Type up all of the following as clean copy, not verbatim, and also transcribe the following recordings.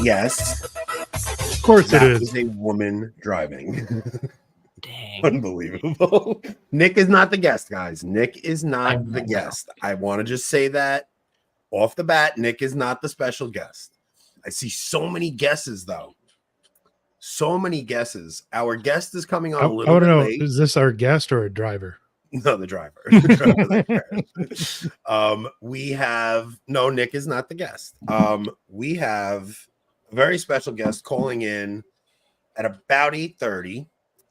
Yes. Of course it is. That was a woman driving. Dang. Unbelievable. Nick is not the guest, guys. Nick is not the guest. I want to just say that off the bat. Nick is not the special guest. I see so many guesses, though. So many guesses. Our guest is coming on a little bit late. Is this our guest or a driver? No, the driver. We have Nick is not the guest. We have a very special guest calling in at about 8:30.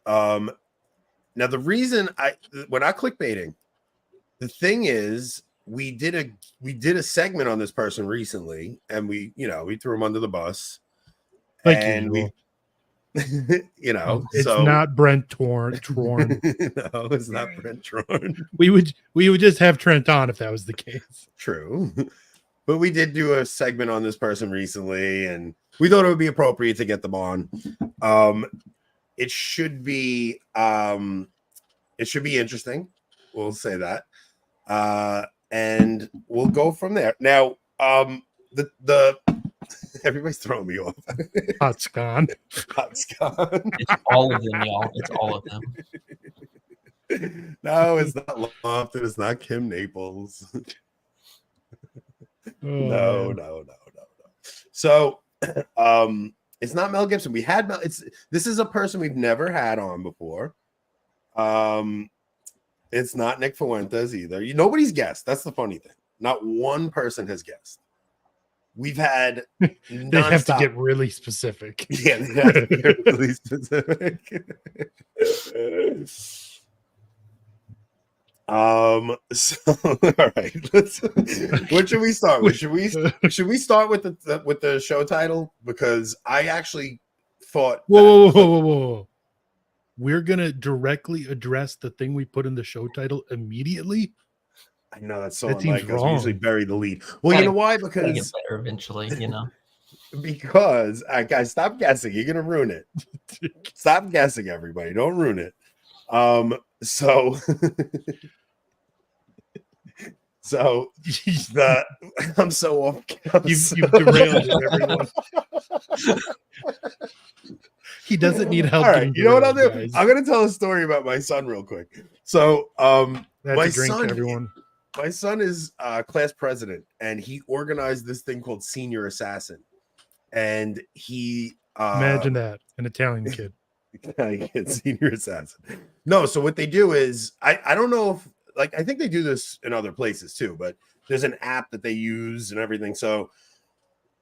Now the reason we're not clickbaiting. The thing is, we did a segment on this person recently, and we threw him under the bus. It's not Brent Trorn. No, it's not Brent Trorn. We would just have Trent on if that was the case. True. But we did do a segment on this person recently, and we thought it would be appropriate to get them on. It should be interesting. We'll say that. And we'll go from there. Now, the everybody's throwing me off. Hot's gone. Hot's gone. It's all of them, y'all. It's all of them. No, it's not Lofton. It's not Kim Naples. No. So, it's not Mel Gibson. We had Mel. This is a person we've never had on before. It's not Nick Fuentes either. Nobody's guessed. That's the funny thing. Not one person has guessed. We've had they have to get really specific. Yeah, they have to get really specific. So all right, what should we start with? Should we start with the show title? Because I actually thought whoa. We're gonna directly address the thing we put in the show title immediately. I know that's so unlike us. We usually bury the lead. Well, you know why? Because get better eventually, Because guys, stop guessing. You're gonna ruin it. Stop guessing, everybody. Don't ruin it. So I'm so off. You've derailed everyone. He doesn't need help. All right, you know what I'll do? Guys. I'm gonna tell a story about my son real quick. So my son is class president, and he organized this thing called Senior Assassin. And he imagine that, an Italian kid. Senior Assassin. No, so what they do is I don't know if I think they do this in other places too, but there's an app that they use and everything. So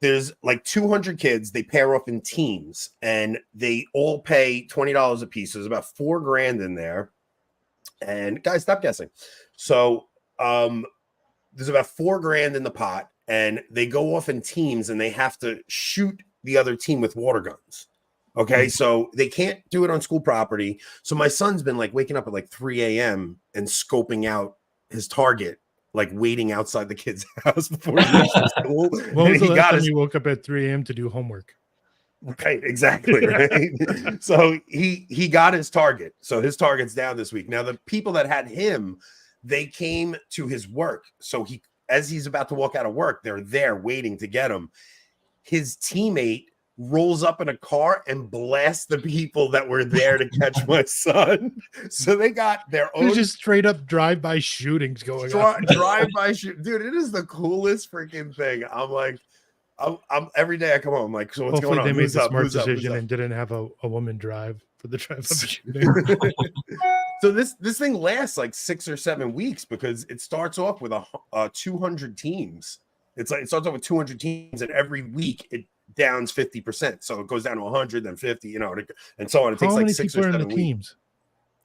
there's 200 kids, they pair up in teams, and they all pay $20 a piece. So there's about $4,000 in there. And guys, stop guessing. So there's about $4,000 in the pot, and they go off in teams, and they have to shoot the other team with water guns. Okay, so they can't do it on school property. So my son's been waking up at 3 a.m. and scoping out his target, waiting outside the kid's house before he goes to school. When was the last time you woke up at 3 a.m. to do homework? Right, exactly. Right. So he got his target. So his target's down this week. Now the people that had him, they came to his work. So as he's about to walk out of work, they're there waiting to get him. His teammate rolls up in a car and blasts the people that were there to catch my son. So they got their own. There's just straight up drive-by shootings going on. Drive-by shoot, dude. It is the coolest freaking thing. I'm like, I'm every day I come home, I'm like, so what's Hopefully going on? they made Who's the up? smart Who's up? Who's decision up? and didn't have a woman drive for the drive-up shooting. So this thing lasts like 6 or 7 weeks because it starts off with 200 teams. It's like it starts off with 200 teams, and every week it downs 50%. So it goes down to 100, then 50, and so on. It takes How like many 6 people or are in 7 the weeks. teams?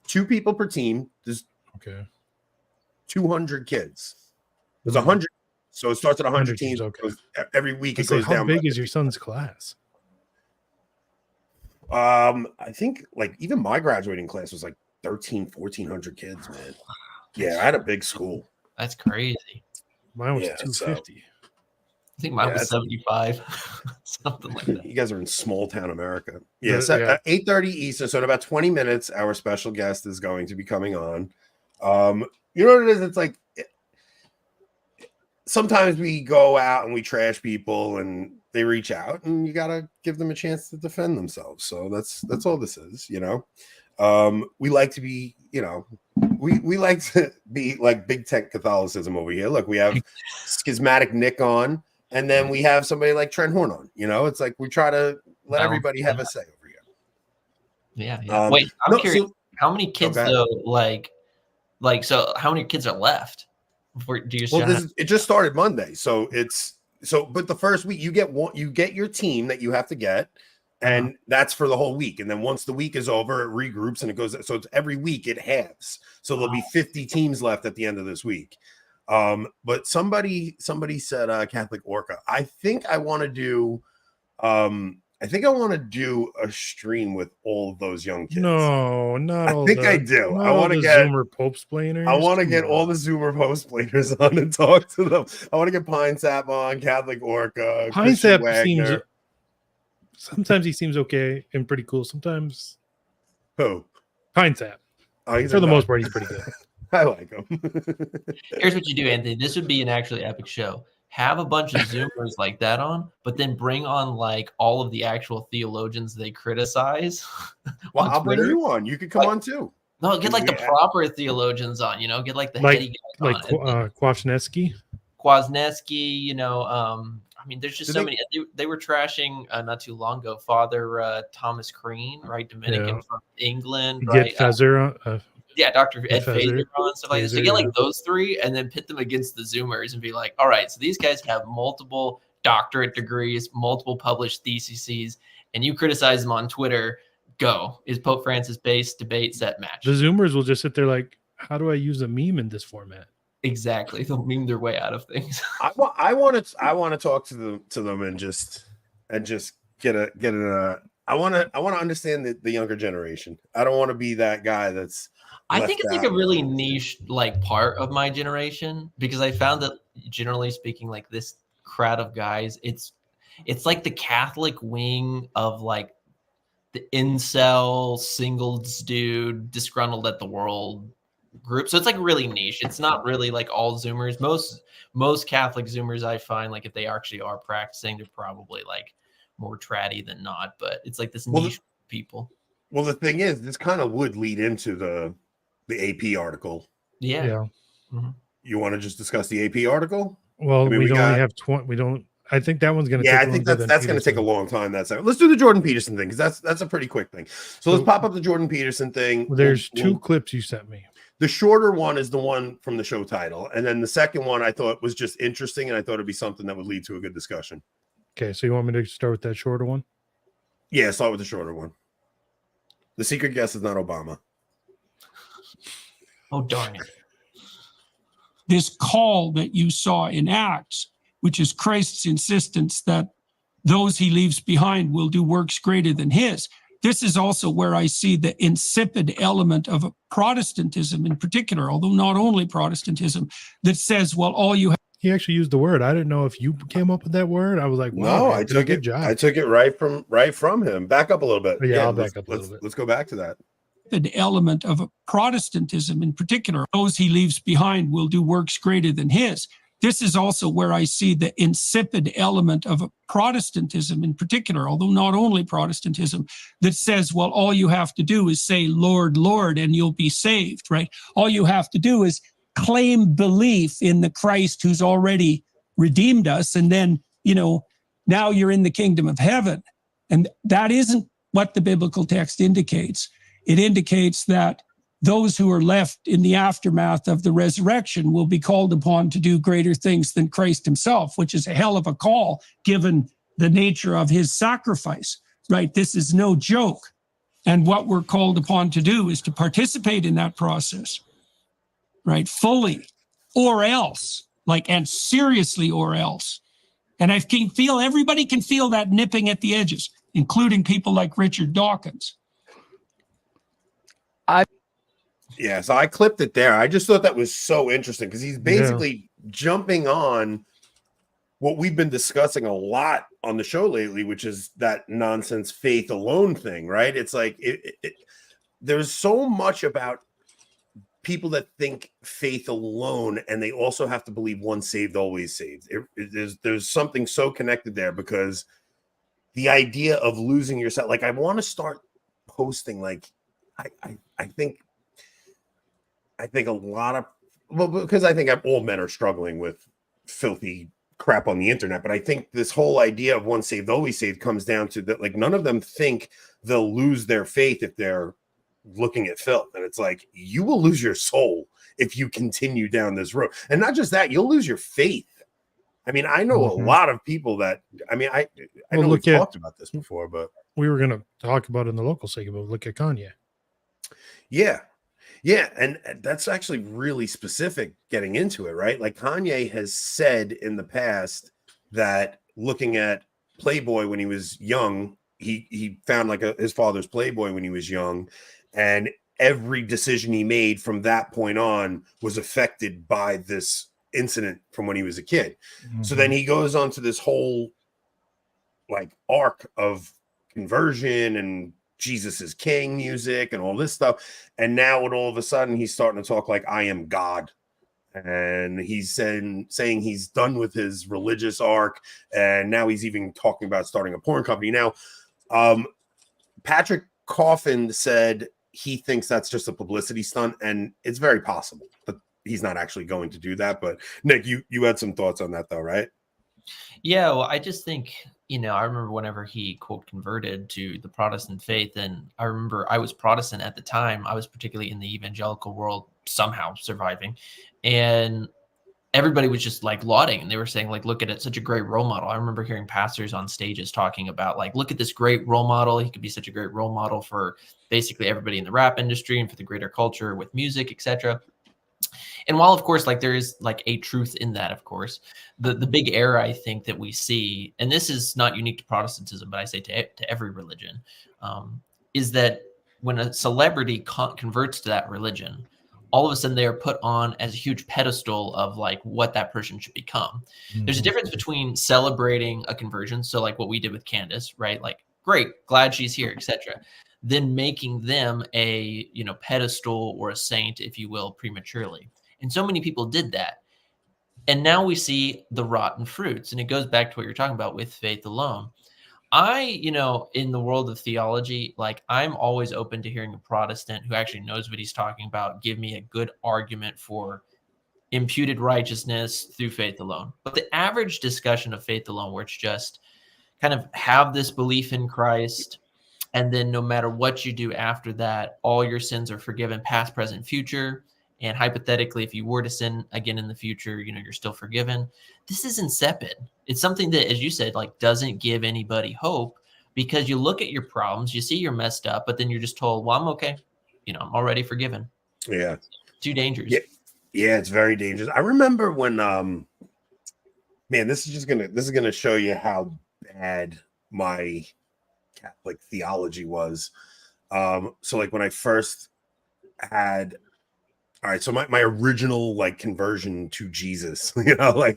2 people per team. There's Okay. 200 kids. There's 100. So it starts at 100 teams. Okay. Every week it So goes how down. How big is your son's class? I think like even my graduating class was like 1,400 kids, man. Yeah, I had a big school. That's crazy. Mine was 250. I think mine was 75. Something like that. You guys are in small town America. Yeah, so at 8:30 Eastern, so in about 20 minutes, our special guest is going to be coming on. You know what it is? It's like sometimes we go out and we trash people and they reach out and you gotta give them a chance to defend themselves. So that's all this is, we like to be, we like to be like big tech Catholicism over here. Look, we have schismatic Nick on, and then we have somebody like Trent Horn on. It's like we try to let everybody have a say over here. Yeah. Wait, I'm curious. How many kids though? So how many kids are left? It just started Monday, so but the first week you get your team that you have to get, and that's for the whole week. And then once the week is over, it regroups and it goes. So it's every week it halves. So there'll be 50 teams left at the end of this week. But somebody said Catholic Orca. I think I want to do a stream with all of those young kids. No, not all. I do. I want to get Zoomer Pope-splainers. I want to get all the Zoomer Pope-splainers on and talk to them. I want to get Pine Sap on, Catholic Orca. Pine Sap seems. Sometimes he seems okay and pretty cool. Sometimes. Who? Pine Sap. For the most part, he's pretty good. I like him. Here's what you do, Anthony. This would be an actually epic show. Have a bunch of Zoomers like that on, but then bring on like all of the actual theologians they criticize. Well, I'll bring you on. You could come on too. No, get like the proper theologians on. Get like the heady guys on. Kwasniewski, there's just so many. They were trashing not too long ago. Father Thomas Crean, right, Dominican from England, right? Feather, Dr. Ed Feather and stuff like this. So get like those three and then pit them against the Zoomers and be like, all right, so these guys have multiple doctorate degrees, multiple published theses, and you criticize them on Twitter. Go. Is Pope Francis based? Debate, set, match. The Zoomers will just sit there like, how do I use a meme in this format? Exactly. They'll meme their way out of things. I want to talk to them and just get a I want to understand the younger generation. I don't want to be that guy that's I think it's like a really niche like part of my generation, because I found that generally speaking, like this crowd of guys, it's like the Catholic wing of like the incel singles dude disgruntled at the world group. So it's like really niche. It's not really like all Zoomers. Most Catholic Zoomers I find, like if they actually are practicing, they're probably like more tratty than not. But it's like this niche people. Well, the thing is, this kind of would lead into the AP article. Yeah. Mm-hmm. You want to just discuss the AP article? Well, we only have 20. We don't. I think that one's going to. Yeah, I think that's going to take a long time. Let's do the Jordan Peterson thing, because that's a pretty quick thing. So let's pop up the Jordan Peterson thing. There's two clips you sent me. The shorter one is the one from the show title, and then the second one I thought was just interesting, and I thought it'd be something that would lead to a good discussion. Okay, so you want me to start with that shorter one? Yeah, start with the shorter one. The secret guest is not Obama. Oh, darn it. This call that you saw in Acts, which is Christ's insistence that those he leaves behind will do works greater than his. This is also where I see the insipid element of Protestantism in particular, although not only Protestantism, that says, well, all you have. He actually used the word. I didn't know if you came up with that word. I was like, wow, no, I took it. I took it right from him. Back up a little bit. Yeah, I'll back up a little bit. Let's go back to that. The element of Protestantism in particular, those he leaves behind will do works greater than his. This is also where I see the insipid element of Protestantism in particular, although not only Protestantism, that says, well, all you have to do is say, Lord, Lord, and you'll be saved, right? All you have to do is claim belief in the Christ who's already redeemed us. And then, now you're in the kingdom of heaven. And that isn't what the biblical text indicates. It indicates that those who are left in the aftermath of the resurrection will be called upon to do greater things than Christ himself, which is a hell of a call given the nature of his sacrifice, right? This is no joke. And what we're called upon to do is to participate in that process, right? Fully, or else, like, and seriously, or else. And I can feel, everybody can feel that nipping at the edges, including people like Richard Dawkins. Yeah, so I clipped it there. I just thought that was so interesting because he's basically jumping on what we've been discussing a lot on the show lately, which is that nonsense faith alone thing, right? It's like there's so much about people that think faith alone, and they also have to believe once saved, always saved. There's something so connected there, because the idea of losing yourself, like, I want to start posting, like, I think a lot of, well, because I think all men are struggling with filthy crap on the internet, but I think this whole idea of once saved, always saved comes down to that, like, none of them think they'll lose their faith if they're looking at filth. And it's like, you will lose your soul if you continue down this road. And not just that, you'll lose your faith. I mean, I know a lot of people that, I mean, I know we've talked about this before, but we were going to talk about it in the local segment. Look at Kanye. Yeah. Yeah. And that's actually really specific getting into it, right? Like, Kanye has said in the past that looking at Playboy when he was young, he found like his father's Playboy when he was young, and every decision he made from that point on was affected by this incident from when he was a kid. So then he goes on to this whole, like, arc of conversion and Jesus is King music and all this stuff. And now when all of a sudden he's starting to talk like, I am God. And he's saying he's done with his religious arc. And now he's even talking about starting a porn company. Now, Patrick Coffin said he thinks that's just a publicity stunt, and it's very possible, but he's not actually going to do that. But Nick, you had some thoughts on that though, right? Yeah, well, I just think, I remember whenever he, quote, converted to the Protestant faith, and I remember I was Protestant at the time. I was particularly in the evangelical world, somehow surviving, and everybody was just like lauding, and they were saying, like, look at it, such a great role model. I remember hearing pastors on stages talking about, like, look at this great role model. He could be such a great role model for basically everybody in the rap industry and for the greater culture with music, etc. And while, of course, like, there is like a truth in that, of course, the big error I think that we see, and this is not unique to Protestantism, but I say to every religion, is that when a celebrity converts to that religion, all of a sudden they are put on as a huge pedestal of like what that person should become. There's a difference between celebrating a conversion, so like what we did with Candace, right? Like, great, glad she's here, etc., then making them a pedestal or a saint, if you will, prematurely. And so many people did that. And now we see the rotten fruits. And it goes back to what you're talking about with faith alone. In the world of theology, like, I'm always open to hearing a Protestant who actually knows what he's talking about give me a good argument for imputed righteousness through faith alone. But the average discussion of faith alone, where it's just kind of have this belief in Christ, and then no matter what you do after that, all your sins are forgiven, past, present, future. And hypothetically, if you were to sin again in the future, you're still forgiven. This is insipid. It's something that, as you said, like, doesn't give anybody hope, because you look at your problems, you see you're messed up, but then you're just told, well, I'm okay. I'm already forgiven. Yeah. Too dangerous. Yeah, it's very dangerous. I remember when, man, this is gonna show you how bad my Catholic theology was. So like when I first had, all right, so my original, like, conversion to Jesus, I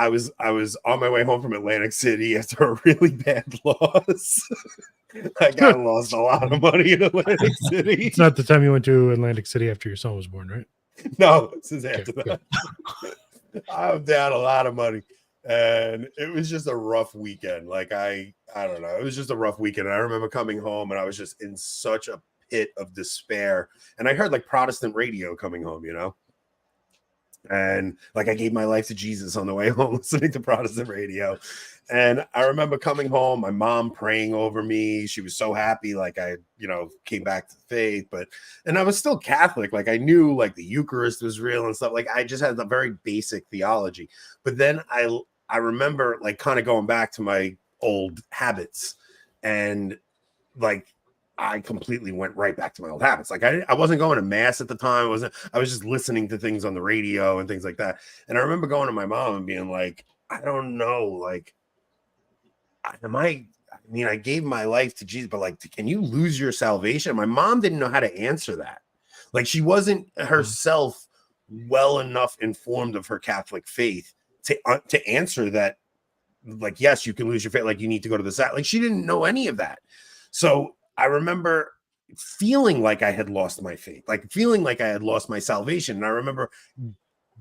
was on my way home from Atlantic City after a really bad loss. Like, I lost a lot of money in Atlantic City. It's not the time you went to Atlantic City after your son was born, right? No, this is after that. I'm down a lot of money. And it was just a rough weekend. Like, I don't know. It was just a rough weekend. And I remember coming home and I was just in such a pit of despair. And I heard like Protestant radio coming home, And like I gave my life to Jesus on the way home listening to Protestant radio. And I remember coming home, my mom praying over me. She was so happy, like I, came back to the faith. And I was still Catholic. Like I knew like the Eucharist was real and stuff. Like I just had the very basic theology. But then I remember like kind of going back to my old habits, and like I completely went right back to my old habits. Like I wasn't going to mass at the time. I was just listening to things on the radio and things like that. And I remember going to my mom and being like, I don't know, like, I gave my life to Jesus, but like, can you lose your salvation? My mom didn't know how to answer that. Like she wasn't herself well enough informed of her Catholic faith to answer that. Like, yes, you can lose your faith. Like you need to go to the side. Like she didn't know any of that. So I remember feeling like I had lost my faith, like feeling like I had lost my salvation. And I remember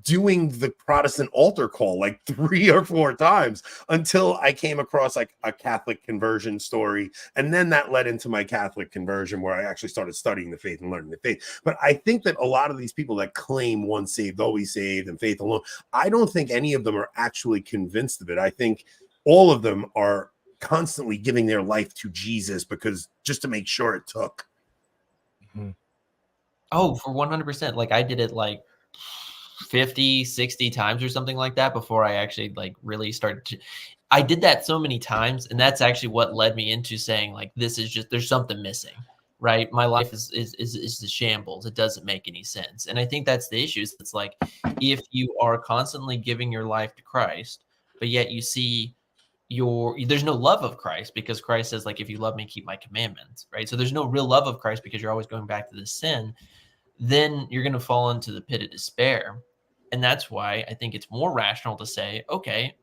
doing the Protestant altar call like 3 or 4 times until I came across like a Catholic conversion story. And then that led into my Catholic conversion where I actually started studying the faith and learning the faith. But I think that a lot of these people that claim once saved, always saved and faith alone, I don't think any of them are actually convinced of it. I think all of them are constantly giving their life to Jesus because just to make sure it took. Oh, for 100%. Like I did it like 50, 60 times or something like that before I actually like really started to. I did that so many times, and that's actually what led me into saying like this is just there's something missing, right? My life is the shambles. It doesn't make any sense. And I think that's the issue. It's like if you are constantly giving your life to Christ, but yet you see there's no love of Christ, because Christ says like if you love me, keep my commandments, right? So there's no real love of Christ because you're always going back to the sin. Then you're going to fall into the pit of despair. And that's why I think it's more rational to say, okay,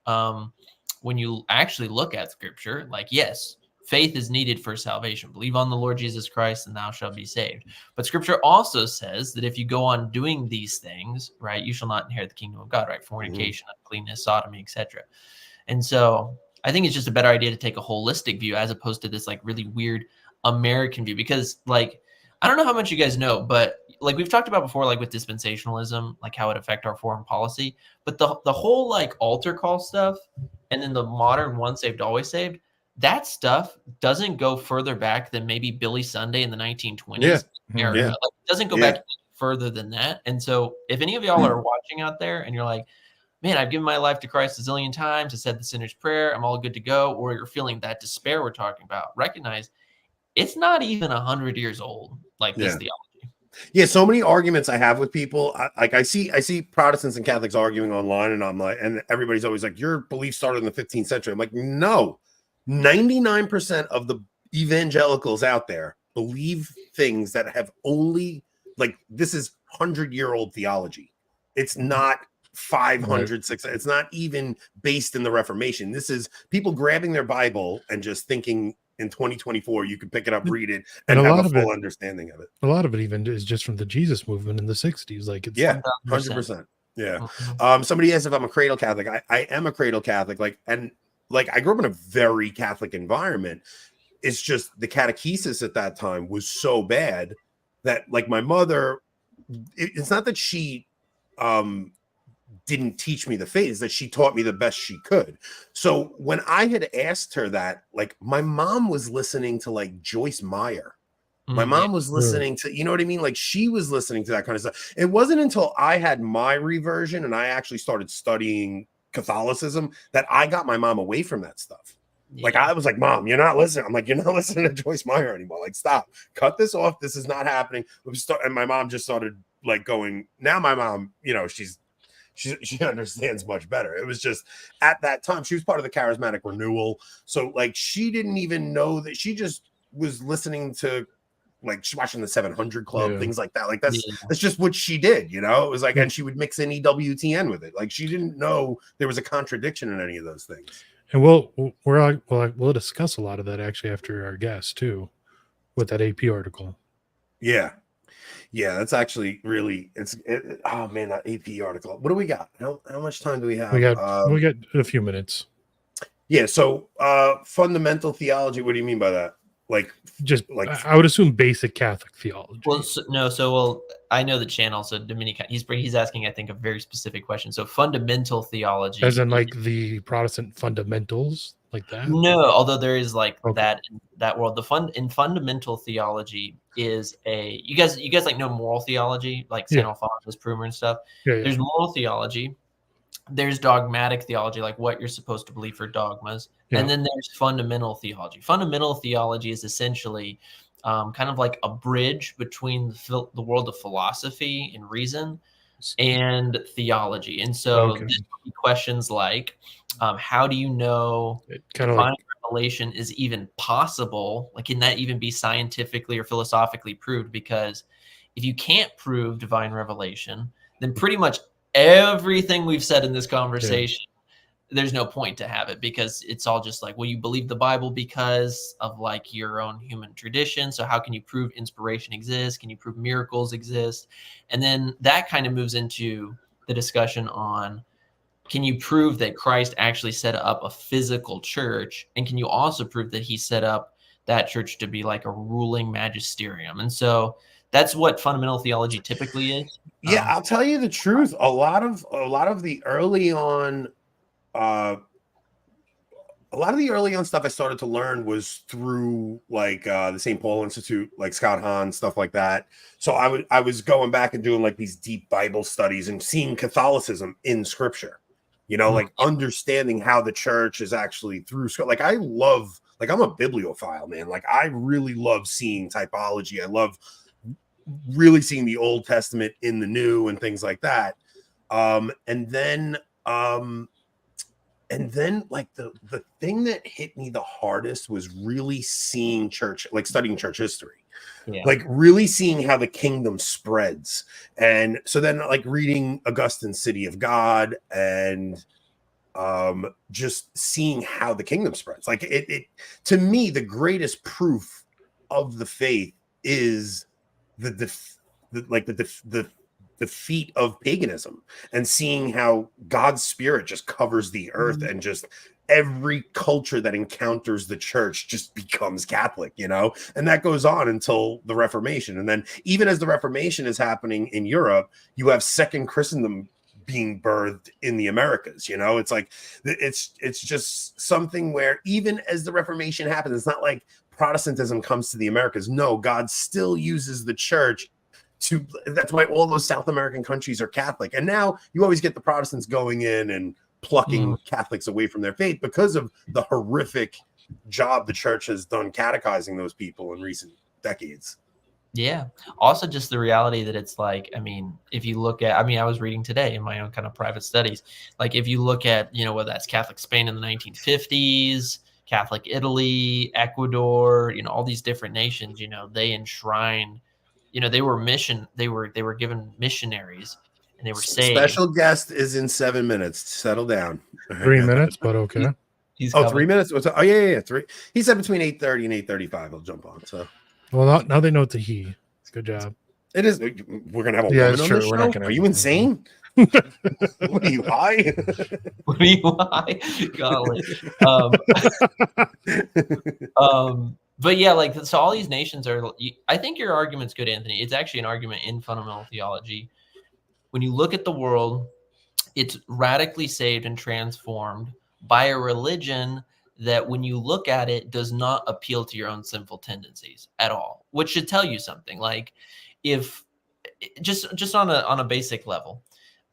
when you actually look at scripture, like, yes, faith is needed for salvation. Believe on the Lord Jesus Christ and thou shalt be saved. But scripture also says that if you go on doing these things, right, you shall not inherit the kingdom of God, right? Fornication, uncleanness, sodomy, etc. And so I think it's just a better idea to take a holistic view as opposed to this like really weird American view, because like, I don't know how much you guys know, but like we've talked about before, like with dispensationalism, like how it affect our foreign policy, but the whole like altar call stuff and then the modern once saved, always saved, that stuff doesn't go further back than maybe Billy Sunday in the 1920s era. Yeah. Like, it doesn't go back further than that. And so if any of y'all are watching out there and you're like, man, I've given my life to Christ a zillion times, I said the sinner's prayer, I'm all good to go, or you're feeling that despair we're talking about, recognize it's not even 100 years old, like this theology. Yeah, so many arguments I have with people. I see Protestants and Catholics arguing online, and I'm like, and everybody's always like, your belief started in the 15th century. I'm like, no, 99% of the evangelicals out there believe things that have only like this is 100-year-old theology. It's not 500, 600. It's not even based in the Reformation. This is people grabbing their Bible and just thinking in 2024 you can pick it up, read it, and have a full understanding of it. A lot of it even is just from the Jesus movement in the 60s. Like it's 100%. Yeah. Somebody asked if I'm a cradle Catholic. I am a cradle Catholic. I grew up in a very Catholic environment. It's just the catechesis at that time was so bad that like my mother, it's not that she didn't teach me the faith, is that she taught me the best she could. So when I had asked her that, like my mom was listening to like Joyce Meyer. My mom was listening to, you know what I mean? Like she was listening to that kind of stuff. It wasn't until I had my reversion and I actually started studying Catholicism that I got my mom away from that stuff. Like I was like, Mom, you're not listening. I'm like, you're not listening to Joyce Meyer anymore. Like, stop, cut this off. This is not happening. And my mom just started like going, now my mom, she understands much better. It was just at that time, she was part of the charismatic renewal. So like, she didn't even know that, she just was listening to like watching the 700 Club, things like that. Like that's just what she did, It was like, and she would mix in EWTN with it. Like she didn't know there was a contradiction in any of those things. And we'll discuss a lot of that actually after our guest too, with that AP article. Yeah, that's actually really oh man, that AP article. What do we got? How much time do we have? We got a few minutes. Yeah, so fundamental theology. What do you mean by that? like Just like I would assume basic Catholic theology. Well, well, I know the channel. So Dominican, he's asking, I think, a very specific question. So fundamental theology, as in like the Protestant fundamentals, like that. no, although there is like Okay. that in that world. In fundamental theology is you guys like know moral theology, like St. Yeah. Alphonsus Prumer and stuff. Yeah, yeah. There's moral theology. There's dogmatic theology, like what you're supposed to believe for dogmas. Yeah. And then there's fundamental theology. Fundamental theology is essentially kind of like a bridge between the world of philosophy and reason and theology. And so this would be questions like, how do you know divine revelation is even possible? Like, can that even be scientifically or philosophically proved? Because if you can't prove divine revelation, then pretty much everything we've said in this conversation, there's no point to have it, because it's all just like, well, you believe the Bible because of like your own human tradition. So how can you prove inspiration exists? Can you prove miracles exist? And then that kind of moves into the discussion on, can you prove that Christ actually set up a physical church? And can you also prove that he set up that church to be like a ruling magisterium? And so that's what fundamental theology typically is. Yeah, I'll tell you the truth. A lot of the early on stuff I started to learn was through like the St. Paul Institute, like Scott Hahn, stuff like that. So I was going back and doing like these deep Bible studies and seeing Catholicism in Scripture. You know, like understanding how the church is actually through. Like I'm a bibliophile, man. Like I really love seeing typology. I love really seeing the Old Testament in the New and things like that. And then like the thing that hit me the hardest was really seeing church, like studying church history, like really seeing how the kingdom spreads. And so then like reading Augustine's City of God and just seeing how the kingdom spreads. Like it to me, the greatest proof of the faith is the defeat of paganism, and seeing how God's spirit just covers the earth, and just every culture that encounters the church just becomes Catholic, you know, and that goes on until the Reformation. And then even as the Reformation is happening in Europe, you have second Christendom being birthed in the Americas. You know, it's like it's just something where even as the Reformation happens, it's not like Protestantism comes to the Americas. No, God still uses the church to, that's why all those South American countries are Catholic. And now you always get the Protestants going in and plucking Catholics away from their faith because of the horrific job the church has done catechizing those people in recent decades. Yeah. Also just the reality that it's like, I mean, if you look at, I mean, I was reading today in my own kind of private studies, like if you look at, you know, whether that's Catholic Spain in the 1950s, Catholic Italy, Ecuador, you know, all these different nations, you know, they enshrined, you know, they were given missionaries, and they were saved. Special guest is in 7 minutes. Settle down. 3 minutes, but okay. He's 3 minutes. Oh yeah. 3. He said between 8:30 and 8:35. I'll jump on. So well, now they know it's a he. Good job. It is. We're gonna have a yeah, woman on true. the We're show? not gonna. Are you insane? What are you high? What are you high? Golly. But yeah, like, so all these nations are, I think your argument's good, Anthony. It's actually an argument in fundamental theology. When you look at the world, it's radically saved and transformed by a religion that, when you look at it, does not appeal to your own sinful tendencies at all, which should tell you something. Like, if just on a basic level,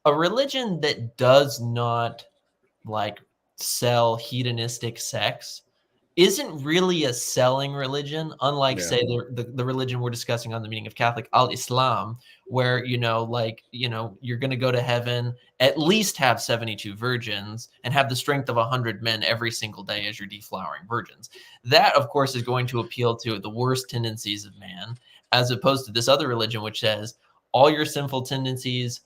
a religion that does not like sell hedonistic sex isn't really a selling religion, unlike say the religion we're discussing on the meaning of Catholic, al-Islam, where, you know, like, you know, you're going to go to heaven, at least have 72 virgins and have the strength of 100 men every single day as you're deflowering virgins. That, of course, is going to appeal to the worst tendencies of man, as opposed to this other religion, which says all your sinful tendencies,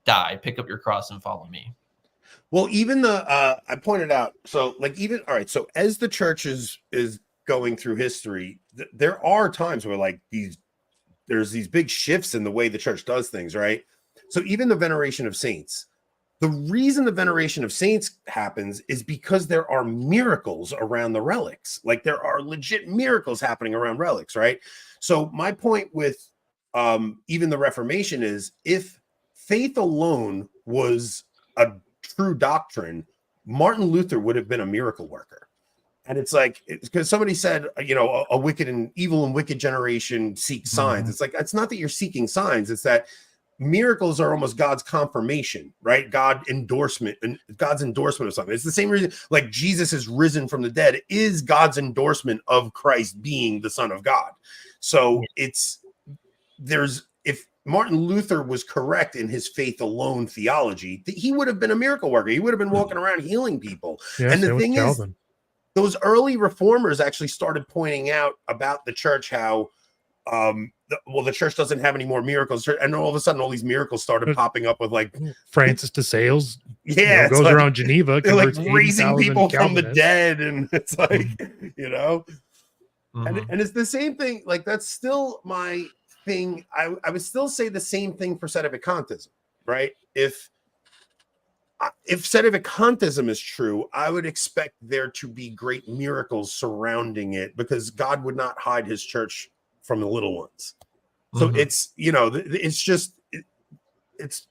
die, pick up your cross and follow me. Well, even I pointed out, so like even, all right, so as the church is going through history, there are times where like there's these big shifts in the way the church does things, right? So even the veneration of saints, The reason the veneration of saints happens is because there are miracles around the relics. Like there are legit miracles happening around relics, right? So my point with even the Reformation is, if faith alone was a true doctrine, Martin Luther would have been a miracle worker. And it's like, because somebody said, you know, a wicked and evil and wicked generation seeks signs. Mhm. It's like, it's not that you're seeking signs. It's that miracles are almost God's confirmation, right? God's endorsement of something. It's the same reason, like Jesus is risen from the dead is God's endorsement of Christ being the Son of God. So if Martin Luther was correct in his faith alone theology, he would have been a miracle worker. He would have been walking around healing people. Yeah, and the same with thing is, Calvin. those early reformers actually started pointing out about the church how the church doesn't have any more miracles, and all of a sudden all these miracles started popping up with like Francis de Sales, yeah, goes like, around Geneva, they're like converts raising 80,000 people from the Calvinists. dead, and it's like, you know, Mhm. and it's the same thing. Like that's still my thing. I would still say the same thing for sedevacantism, right? If sedevacantism is true, I would expect there to be great miracles surrounding it, because God would not hide his church from the little ones. So it's, you know, it's just, it's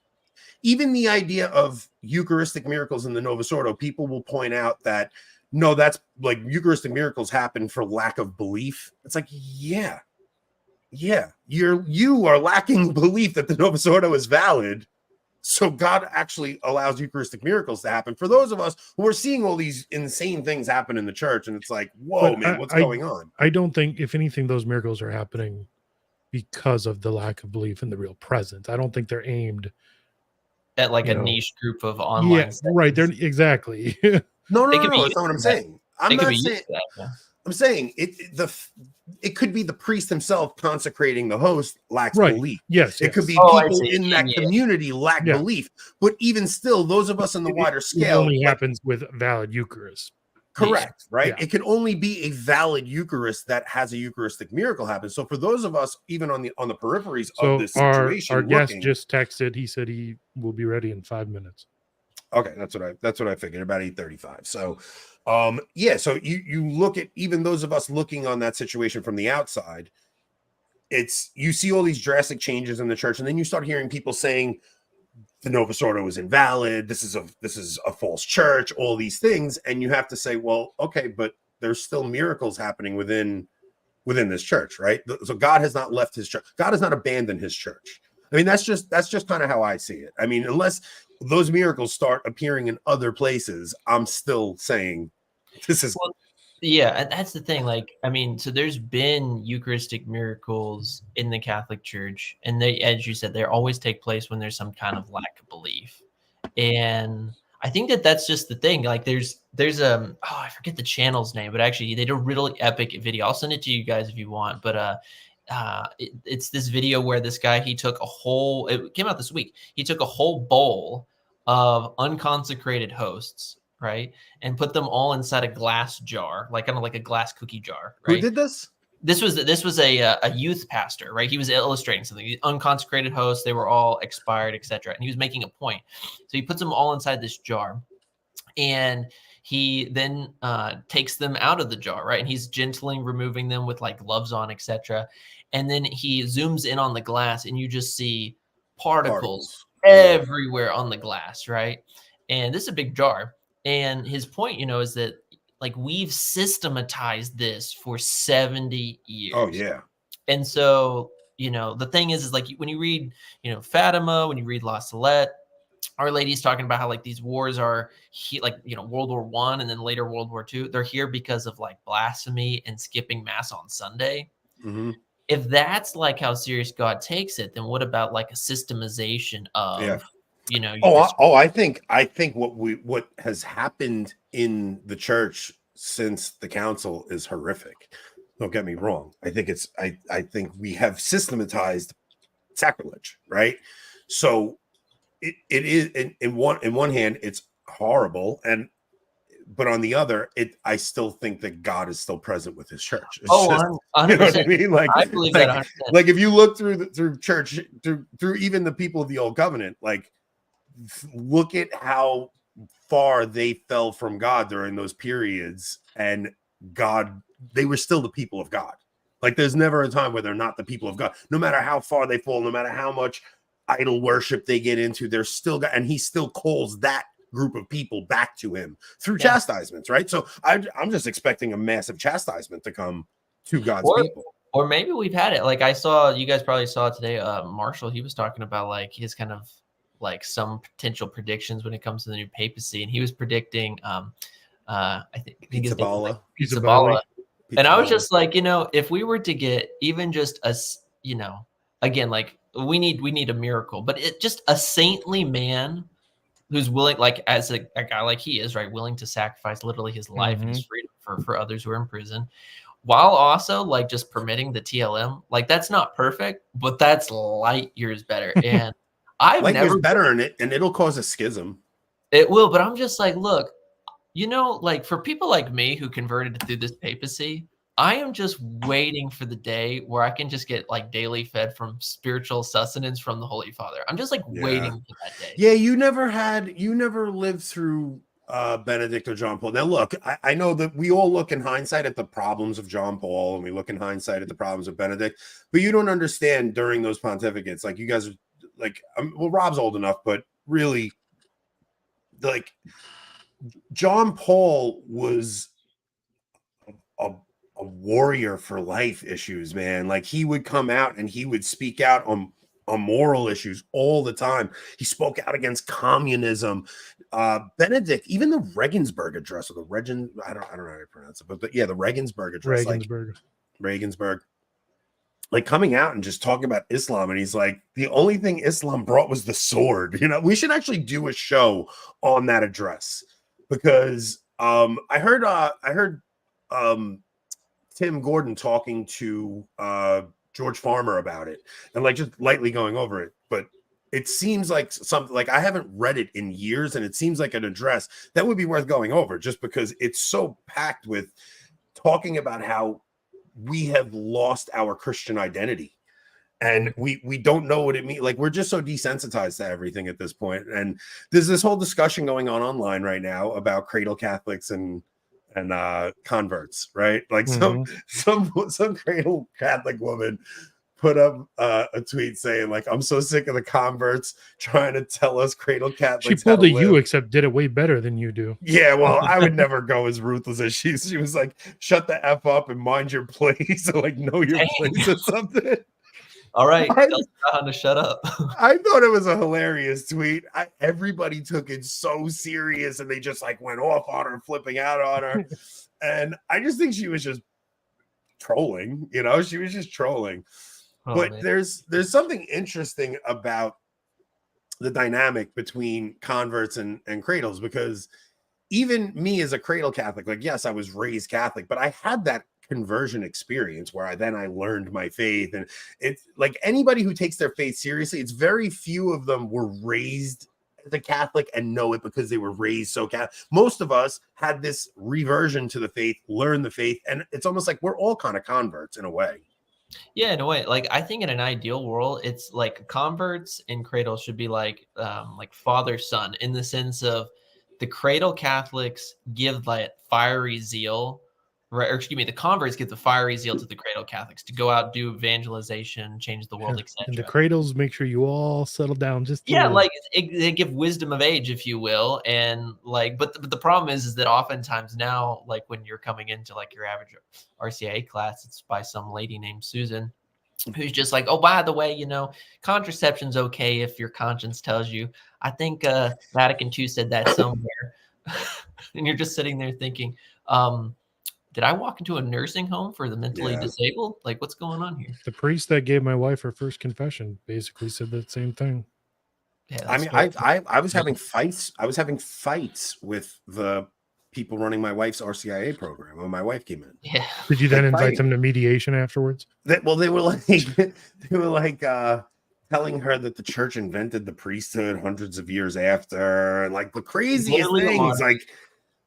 even the idea of Eucharistic miracles in the Novus Ordo. People will point out that, no, that's like Eucharistic miracles happen for lack of belief. It's like, yeah, you are lacking belief that the Novus Ordo is valid. So God actually allows Eucharistic miracles to happen for those of us who are seeing all these insane things happen in the church. And it's like, whoa, But man, what's going on? I don't think, if anything, those miracles are happening because of the lack of belief in the real presence. I don't think they're aimed At like you a know, niche group of online. right. They're sections. exactly. No, They could be that's not what I'm used for that. saying. I'm It could not be used saying for that, yeah. I'm saying it could be the priest himself consecrating the host lacks Right. belief. Yes. It could be Oh, I people see. in that Yeah. community lack Yeah. belief. But even still, those of us in the wider It scale, only like, happens with valid Eucharist. correct, right? Yeah. It can only be a valid Eucharist that has a Eucharistic miracle happen. So for those of us, even on the peripheries So of this our situation, guest looking, just texted. He said he will be ready in 5 minutes. okay, that's what I figured, about 8:35. So so you look at even those of us looking on that situation from the outside, it's, you see all these drastic changes in the church, and then you start hearing people saying the Novus Ordo is invalid, this is a false church, all these things, and you have to say, well, okay, but there's still miracles happening within this church, right? So God has not left his church. God has not abandoned his church. I mean, that's just kind of how I see it. I mean, unless those miracles start appearing in other places, I'm still saying this is. Well, yeah, and that's the thing. Like, I mean, so there's been Eucharistic miracles in the Catholic Church, and they, as you said, they always take place when there's some kind of lack of belief. And I think that's just the thing. Like, there's I forget the channel's name, but actually they did a really epic video. I'll send it to you guys if you want. But it's this video where this guy, he took it came out this week. He took a whole bowl of unconsecrated hosts, right, and put them all inside a glass jar, like kind of like a glass cookie jar. Right? Who did this? This was a youth pastor, right? He was illustrating something. The unconsecrated hosts, they were all expired, etc. And he was making a point. So he puts them all inside this jar, and he then takes them out of the jar, right? And he's gently removing them with like gloves on, etc. And then he zooms in on the glass, and you just see particles everywhere on the glass, right? And this is a big jar. And his point, is that like we've systematized this for 70 years. Oh yeah. And so, the thing is like when you read, Fatima, when you read La Salette, Our Lady's talking about how like these wars are World War I and then later World War II. They're here because of like blasphemy and skipping mass on Sunday. Mm-hmm. If that's like how serious God takes it, then what about like a systemization of, I think what has happened in the church since the council is horrific. Don't get me wrong. I think we have systematized sacrilege, right? So it is in one hand it's horrible, but on the other, I still think that God is still present with his church. It's 100%. you know what I mean? Like, I believe that 100%. Like if you look through church, through even the people of the old covenant, like look at how far they fell from God during those periods, and God, they were still the people of God. Like there's never a time where they're not the people of God. No matter how far they fall, no matter how much idol worship they get into, they're still God, and he still calls that group of people back to him through chastisements, right? So I'm just expecting a massive chastisement to come to God's people. Or maybe we've had it. Like I saw, you guys probably saw today, Marshall, he was talking about like his kind of like some potential predictions when it comes to the new papacy. And he was predicting, I think Pizzaballa. Pizzaballa. And I was just like, you know, if we were to get even just a, you know, again, like we need a miracle, but just a saintly man who's willing, like as a guy like he is, right, willing to sacrifice literally his life and his freedom for others who are in prison, while also like just permitting the TLM. Like that's not perfect, but that's light years better. And I've light never years better in it, and it'll cause a schism. It will, but I'm just like, look, you know, like for people like me who converted through this papacy, I am just waiting for the day where I can just get like daily fed from spiritual sustenance from the Holy Father. I'm just like waiting for that day. Yeah, you never lived through Benedict or John Paul. Now look, I know that we all look in hindsight at the problems of John Paul, and we look in hindsight at the problems of Benedict, but you don't understand during those pontificates, like you guys are like, well, Rob's old enough, but really like John Paul was a warrior for life issues, man. Like he would come out and he would speak out on moral issues all the time. He spoke out against communism. Benedict, even the Regensburg address, or the I don't know how to pronounce it, but the Regensburg address, Regensburg, like coming out and just talking about Islam, and he's like, the only thing Islam brought was the sword. You know, we should actually do a show on that address, because I heard Tim Gordon talking to George Farmer about it, and like just lightly going over it, but it seems like something, like I haven't read it in years, and it seems like an address that would be worth going over, just because it's so packed with talking about how we have lost our Christian identity, and we don't know what it means. Like we're just so desensitized to everything at this point. And there's this whole discussion going on online right now about cradle Catholics and converts, right? Like some cradle Catholic woman put up a tweet saying like, I'm so sick of the converts trying to tell us cradle Catholics. She pulled a you, except did it way better than you do. Yeah, well, I would never go as ruthless as she was like, shut the F up and mind your place, or like know your place or something. All right, tell John to shut up. I thought it was a hilarious tweet. Everybody took it so serious, and they just like went off on her, flipping out on her. And I just think she was just trolling, you know, she was just trolling. But man, there's something interesting about the dynamic between converts and cradles, because even me as a cradle Catholic, like, yes, I was raised Catholic, but I had that conversion experience where I learned my faith. And it's like anybody who takes their faith seriously, it's very few of them were raised as a Catholic and know it because they were raised so Catholic. Most of us had this reversion to the faith, learn the faith, and it's almost like we're all kind of converts in a way. Yeah, in a way. Like I think in an ideal world, it's like converts and cradles should be like father son, in the sense of the cradle Catholics give that fiery zeal, right? Or excuse me, the converts give the fiery zeal to the cradle Catholics to go out, do evangelization, change the world, etc. And the cradles make sure you all settle down. Just like they give wisdom of age, if you will, and like, but the problem is that oftentimes now, like when you're coming into like your average RCIA class, it's by some lady named Susan, who's just like, oh, by the way, you know, contraception's okay if your conscience tells you. I think Vatican II said that somewhere, and you're just sitting there thinking, did I walk into a nursing home for the mentally disabled? Like, what's going on here? The priest that gave my wife her first confession basically said that same thing. Yeah, I mean, I was having fights. I was having fights with the people running my wife's RCIA program when my wife came in. Yeah. Did you then invite them to mediation afterwards? They were like telling her that the church invented the priesthood hundreds of years after, and like the craziest things, like.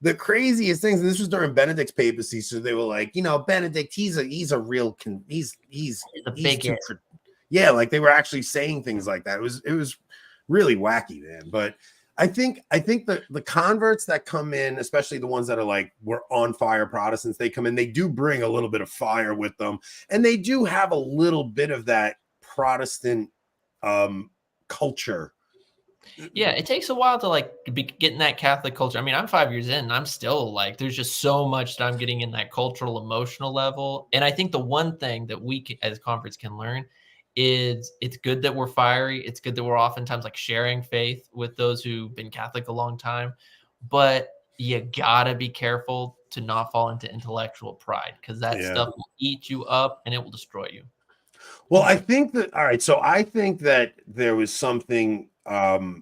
The craziest things, and this was during Benedict's papacy, so they were like, you know, Benedict, he's a real he's a big yeah, like they were actually saying things like that. It was really wacky, man. But I think the converts that come in, especially the ones that are like we're on fire Protestants, they come in, they do bring a little bit of fire with them, and they do have a little bit of that Protestant culture. Yeah, it takes a while to like be getting that Catholic culture. I mean, I'm 5 years in and I'm still like, there's just so much that I'm getting in that cultural, emotional level. And I think the one thing that we as converts can learn is it's good that we're fiery. It's good that we're oftentimes like sharing faith with those who've been Catholic a long time, but you gotta be careful to not fall into intellectual pride, because that stuff will eat you up and it will destroy you. Well, I think that, all right. So I think that there was something, our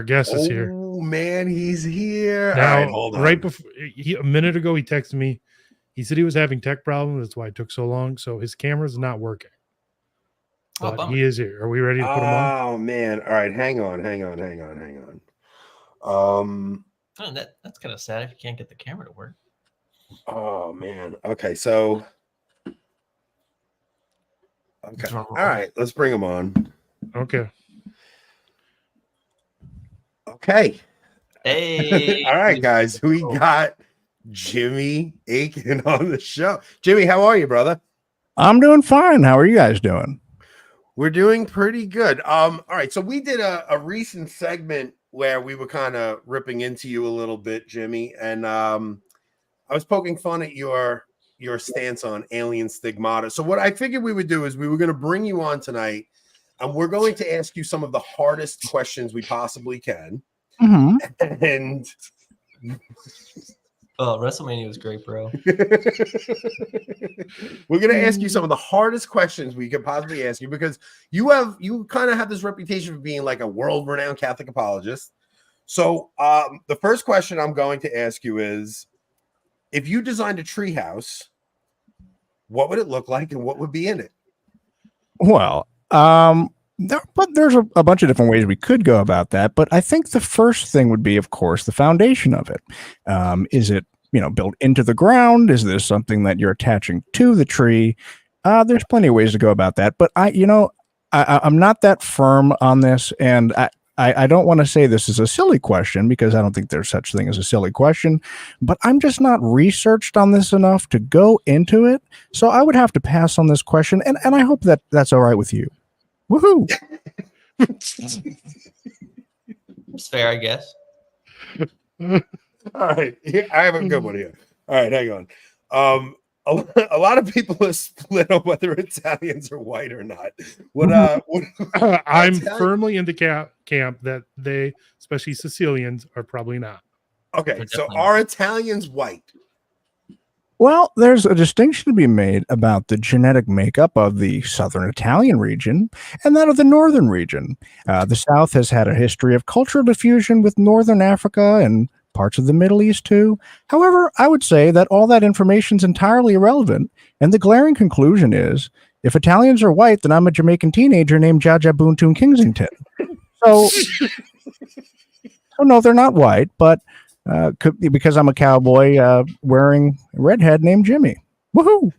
guest is here. Oh man, he's here. Now, all right, hold on. Right before a minute ago, he texted me. He said he was having tech problems. That's why it took so long. So his camera's not working. But he is here. Are we ready to put him on? Oh man. All right, hang on. Oh, that's kind of sad if you can't get the camera to work. Oh man. Okay, so okay. All right, let's bring him on. Okay. Okay. Hey. All right, guys. We got Jimmy Akin on the show. Jimmy, how are you, brother? I'm doing fine. How are you guys doing? We're doing pretty good. All right. So we did a recent segment where we were kind of ripping into you a little bit, Jimmy. And I was poking fun at your stance on alien stigmata. So what I figured we would do is we were going to bring you on tonight, and we're going to ask you some of the hardest questions we possibly can. Mm-hmm. And oh, WrestleMania was great, bro. We're going to ask you some of the hardest questions we could possibly ask you, because you kind of have this reputation of being like a world-renowned Catholic apologist. So the first question I'm going to ask you is, if you designed a treehouse, what would it look like and what would be in it? Well, there's a bunch of different ways we could go about that, but I think the first thing would be, of course, the foundation of it. Is it, built into the ground? Is this something that you're attaching to the tree? There's plenty of ways to go about that, but I'm not that firm on this, and I don't want to say this is a silly question, because I don't think there's such thing as a silly question, but I'm just not researched on this enough to go into it. So I would have to pass on this question, and I hope that that's all right with you. Woohoo! It's fair, I guess. All right. I have a good one here. All right, hang on. A lot of people are split on whether Italians are white or not. I'm firmly in the camp that they, especially Sicilians, are probably not. Okay, so are Italians white? Well, there's a distinction to be made about the genetic makeup of the southern Italian region and that of the northern region. The South has had a history of cultural diffusion with northern Africa and parts of the Middle East too. However, I would say that all that information is entirely irrelevant, and the glaring conclusion is, if Italians are white, then I'm a Jamaican teenager named Jaja Boontoon Kingsington. So no, they're not white, but could be because I'm a cowboy wearing a redhead named Jimmy. Woohoo!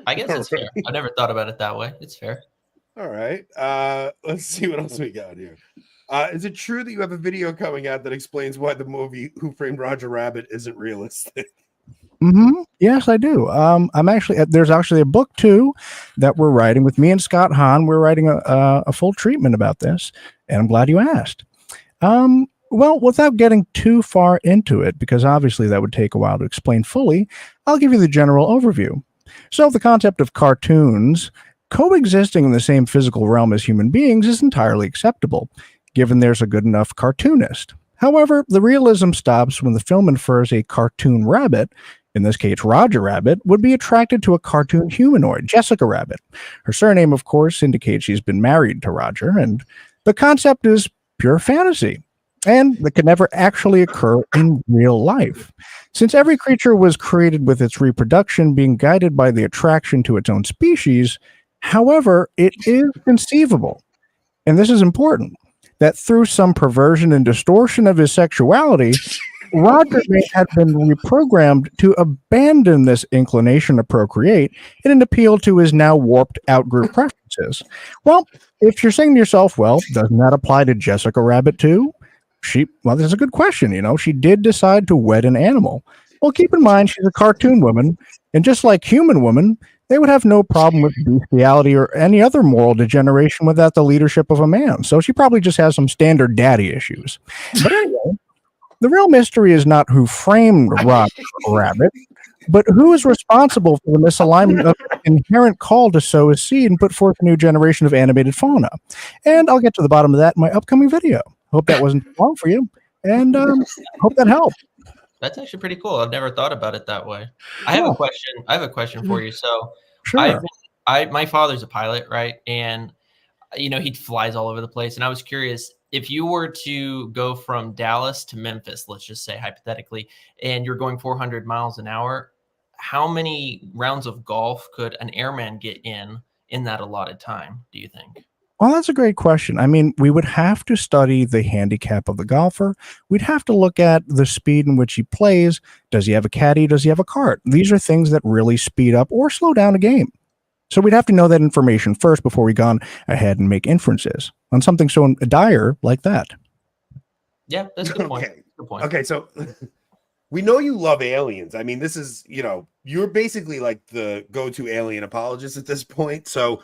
I guess it's fair. I never thought about it that way. It's fair. All right. Let's see what else we got here. Is it true that you have a video coming out that explains why the movie Who Framed Roger Rabbit isn't realistic? Mm-hmm. Yes, I do. I'm actually there's actually a book too that we're writing with me and Scott Hahn. We're writing a full treatment about this, and I'm glad you asked. Well, without getting too far into it, because obviously that would take a while to explain fully, I'll give you the general overview. So the concept of cartoons coexisting in the same physical realm as human beings is entirely acceptable, given there's a good enough cartoonist. However, the realism stops when the film infers a cartoon rabbit, in this case Roger Rabbit, would be attracted to a cartoon humanoid, Jessica Rabbit. Her surname, of course, indicates she's been married to Roger, and the concept is pure fantasy, and that could never actually occur in real life. Since every creature was created with its reproduction being guided by the attraction to its own species, however, it is conceivable, and this is important, that through some perversion and distortion of his sexuality, Roger may have been reprogrammed to abandon this inclination to procreate in an appeal to his now warped outgroup preferences. differences. Well, if you're saying to yourself, well, doesn't that apply to Jessica Rabbit too? Well, that's a good question. She did decide to wed an animal. Well, keep in mind, she's a cartoon woman, and just like human women, they would have no problem with bestiality or any other moral degeneration without the leadership of a man. So she probably just has some standard daddy issues. But anyway, the real mystery is not who framed Roger Rabbit, but who is responsible for the misalignment of the inherent call to sow a seed and put forth a new generation of animated fauna. And I'll get to the bottom of that in my upcoming video. Hope that wasn't too long for you, and hope that helped. That's actually pretty cool. I've never thought about it that way. I have a question. I have a question for you. So, Sure. my father's a pilot, right? And he flies all over the place. And I was curious, if you were to go from Dallas to Memphis, let's just say hypothetically, and you're going 400 miles an hour, how many rounds of golf could an airman get in that allotted time, do you think? Well, that's a great question. I mean, we would have to study the handicap of the golfer. We'd have to look at the speed in which he plays. Does he have a caddy? Does he have a cart? These are things that really speed up or slow down a game. So we'd have to know that information first before we gone ahead and make inferences on something so dire like that. Yeah, that's a good point. Okay. Good point. Okay, so we know you love aliens. I mean, this is, you're basically like the go-to alien apologist at this point. So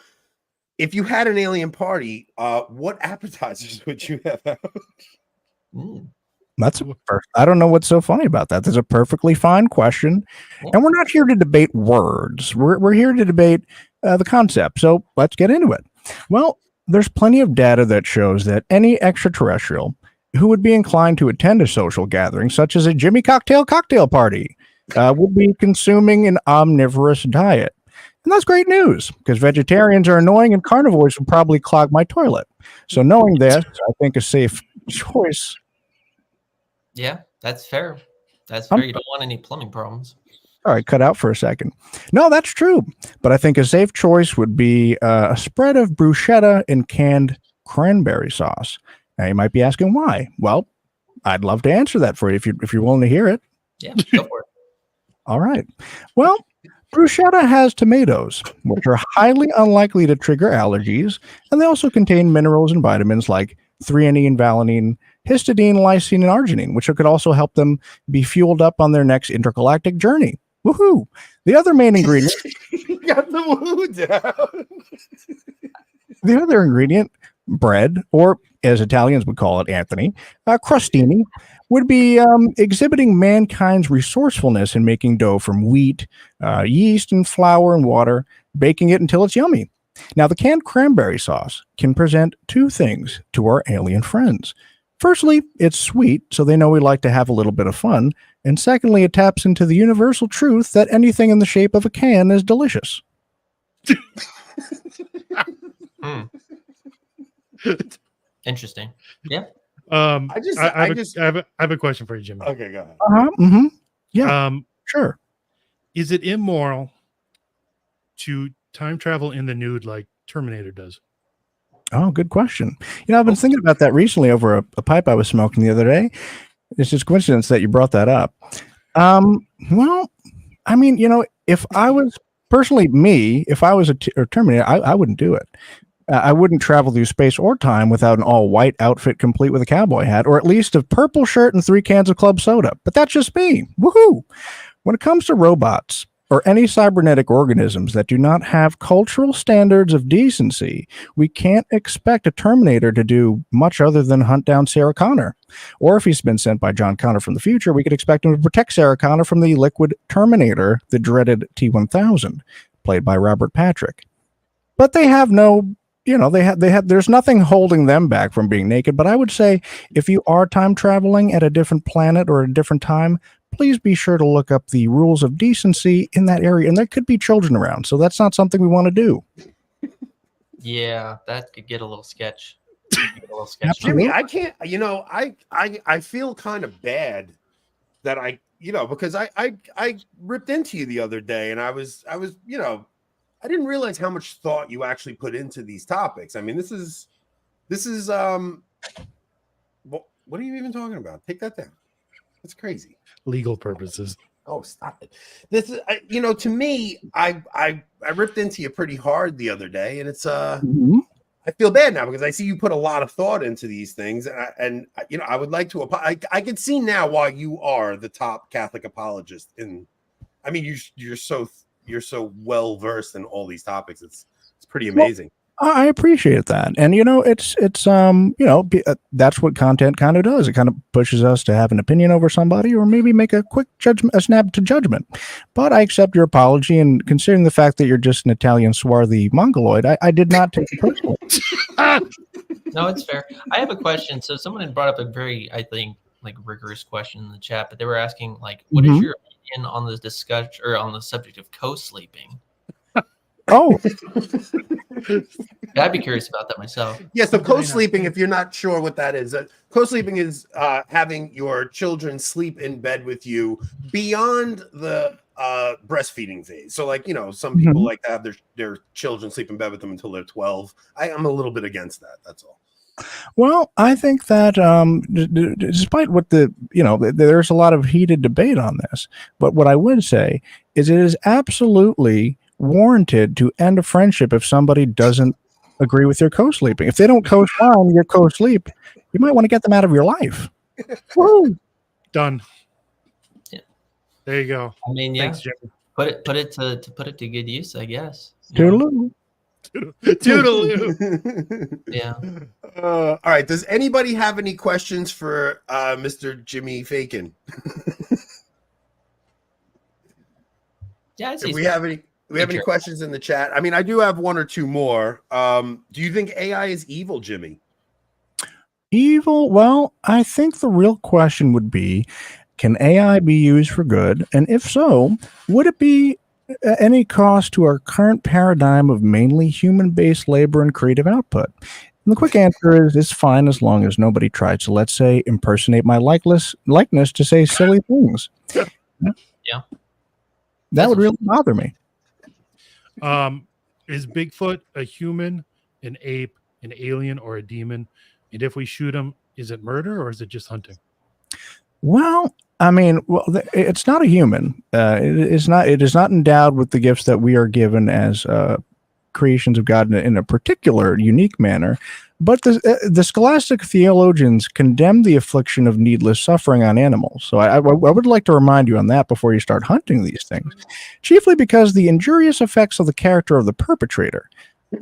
if you had an alien party, what appetizers would you have out? That's I don't know what's so funny about that. That's a perfectly fine question. And we're not here to debate words. We're here to debate the concept. So let's get into it. Well, there's plenty of data that shows that any extraterrestrial who would be inclined to attend a social gathering, such as a Jimmy cocktail party, would be consuming an omnivorous diet. And that's great news, because vegetarians are annoying and carnivores would probably clog my toilet. So knowing this, I think a safe choice. Yeah, that's fair. That's fair. You don't want any plumbing problems. All right, cut out for a second. No, that's true. But I think a safe choice would be a spread of bruschetta and canned cranberry sauce. Now, you might be asking why. Well, I'd love to answer that for you if you're willing to hear it. Yeah, go for it. All right. Well, bruschetta has tomatoes, which are highly unlikely to trigger allergies, and they also contain minerals and vitamins like threonine, valine, histidine, lysine, and arginine, which could also help them be fueled up on their next intergalactic journey. Woohoo! The other main ingredient. You got the woo down. The other ingredient, bread, or as Italians would call it, Anthony, crostini, would be exhibiting mankind's resourcefulness in making dough from wheat, yeast, and flour and water, baking it until it's yummy. Now, the canned cranberry sauce can present two things to our alien friends. Firstly, it's sweet, so they know we like to have a little bit of fun. And secondly, it taps into the universal truth that anything in the shape of a can is delicious. Interesting. Yeah. I have a question for you, Jimmy. Okay, go ahead. Mm-hmm. Yeah. Sure. Is it immoral to time travel in the nude like Terminator does? Oh, good question. I've been thinking about that recently over a pipe I was smoking the other day. It's just coincidence that you brought that up. Well, I mean, if I was personally if I was a Terminator, I wouldn't do it. I wouldn't travel through space or time without an all-white outfit complete with a cowboy hat, or at least a purple shirt and 3 cans of club soda. But that's just me. Woohoo! When it comes to robots or any cybernetic organisms that do not have cultural standards of decency, we can't expect a Terminator to do much other than hunt down Sarah Connor. Or if he's been sent by John Connor from the future, we could expect him to protect Sarah Connor from the liquid Terminator, the dreaded T-1000, played by Robert Patrick. But they have no... there's nothing holding them back from being naked. But I would say if you are time traveling at a different planet or a different time, please be sure to look up the rules of decency in that area. And there could be children around. So that's not something we want to do. Yeah, that could get a little sketch. Jimmy, I can't, I feel kind of bad that because I ripped into you the other day and I was, I didn't realize how much thought you actually put into these topics. I mean, this is what are you even talking about? Take that down. That's crazy. Legal purposes. Oh, stop it! This is, to me, I ripped into you pretty hard the other day, and it's Mhm. I feel bad now because I see you put a lot of thought into these things, and I would like to. I can see now why you are the top Catholic apologist. I mean, you're so well versed in all these topics. It's pretty amazing. I appreciate that. And, it's that's what content kind of does. It kind of pushes us to have an opinion over somebody or maybe make a quick judgment, a snap to judgment. But I accept your apology. And considering the fact that you're just an Italian swarthy mongoloid, I did not take it personally. No, it's fair. I have a question. So someone had brought up a very, I think, like rigorous question in the chat, but they were asking, like, what is your opinion on the discussion or on the subject of co-sleeping? Oh, I'd be curious about that myself. Yeah, so co-sleeping, if you're not sure what that is, co-sleeping is having your children sleep in bed with you beyond the breastfeeding phase. So, like, some people like to have their children sleep in bed with them until they're 12. I'm a little bit against that. That's all. well, I think that despite what there's a lot of heated debate on this, but what I would say is it is absolutely warranted to end a friendship if somebody doesn't agree with your co-sleeping. If they don't co-sign your co-sleep, you might want to get them out of your life. Woo! Done. Yeah. There you go. I mean, yeah. Thanks, Jimmy. Put it to good use, I guess. Toodaloo. Toodaloo. Yeah. All right. Does anybody have any questions for Mr. Jimmy Fakin? Yeah, If we have any questions in the chat? I mean, I do have one or two more. Do you think AI is evil, Jimmy? Evil? Well, I think the real question would be, can AI be used for good? And if so, would it be at any cost to our current paradigm of mainly human-based labor and creative output? And the quick answer is it's fine as long as nobody tries to, let's say, impersonate my likeness to say silly things. Yeah. That would really bother me. Is Bigfoot a human, an ape, an alien, or a demon? And if we shoot him, is it murder or is it just hunting? Well, I mean, it's not a human. It is not endowed with the gifts that we are given as creations of God in a particular unique manner. But the scholastic theologians condemn the affliction of needless suffering on animals. So I would like to remind you on that before you start hunting these things, chiefly because the injurious effects of the character of the perpetrator.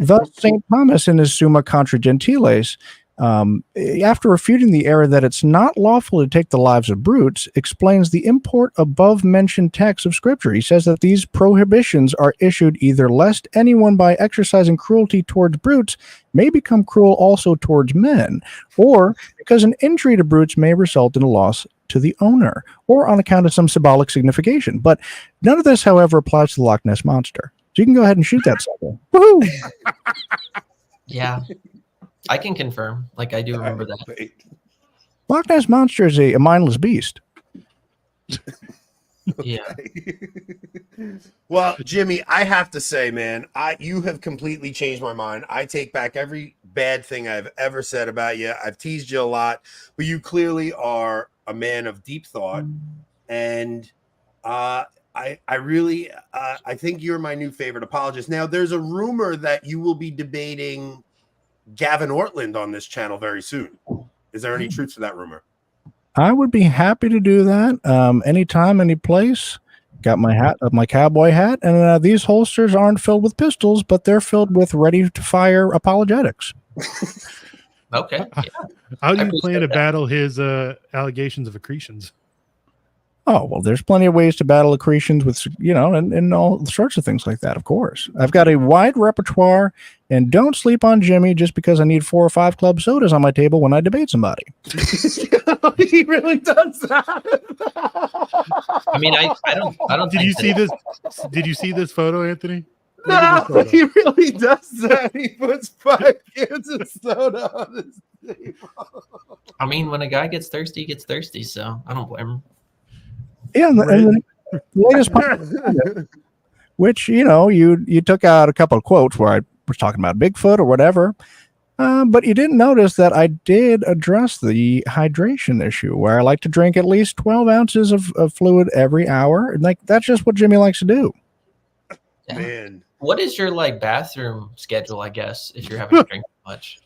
Thus, St. Thomas in his Summa Contra Gentiles, after refuting the error that it's not lawful to take the lives of brutes, explains the import above mentioned texts of Scripture. He says that these prohibitions are issued either lest anyone by exercising cruelty towards brutes may become cruel also towards men, or because an injury to brutes may result in a loss to the owner, or on account of some symbolic signification. But none of this, however, applies to the Loch Ness Monster. So you can go ahead and shoot that sucker. Woohoo! Yeah. I can confirm. Like, I do remember that. Loch Ness Monster is a mindless beast. Yeah. Well, Jimmy, I have to say, man, you have completely changed my mind. I take back every bad thing I've ever said about you. I've teased you a lot, but you clearly are a man of deep thought, and I really I think you're my new favorite apologist. Now, there's a rumor that you will be debating Gavin Ortland on this channel very soon. Is there any truth to that rumor? I would be happy to do that anytime, any place. Got my hat, my cowboy hat, and these holsters aren't filled with pistols, but they're filled with ready-to-fire apologetics. Okay. Yeah. How do you plan to battle his allegations of accretions? Oh, well, there's plenty of ways to battle accretions with, and all sorts of things like that, of course. I've got a wide repertoire, and don't sleep on Jimmy just because I need 4 or 5 club sodas on my table when I debate somebody. He really does that. I mean, I don't Did you see this? Did you see this photo, Anthony? No, he really does that. He puts 5 cans of soda on his table. I mean, when a guy gets thirsty, he gets thirsty, so I don't blame him. Yeah, and the latest part, which, you took out a couple of quotes where I was talking about Bigfoot or whatever. But you didn't notice that I did address the hydration issue, where I like to drink at least 12 ounces of fluid every hour. And like, that's just what Jimmy likes to do. Yeah. Man, What is your like bathroom schedule? I guess if you're having to drink much.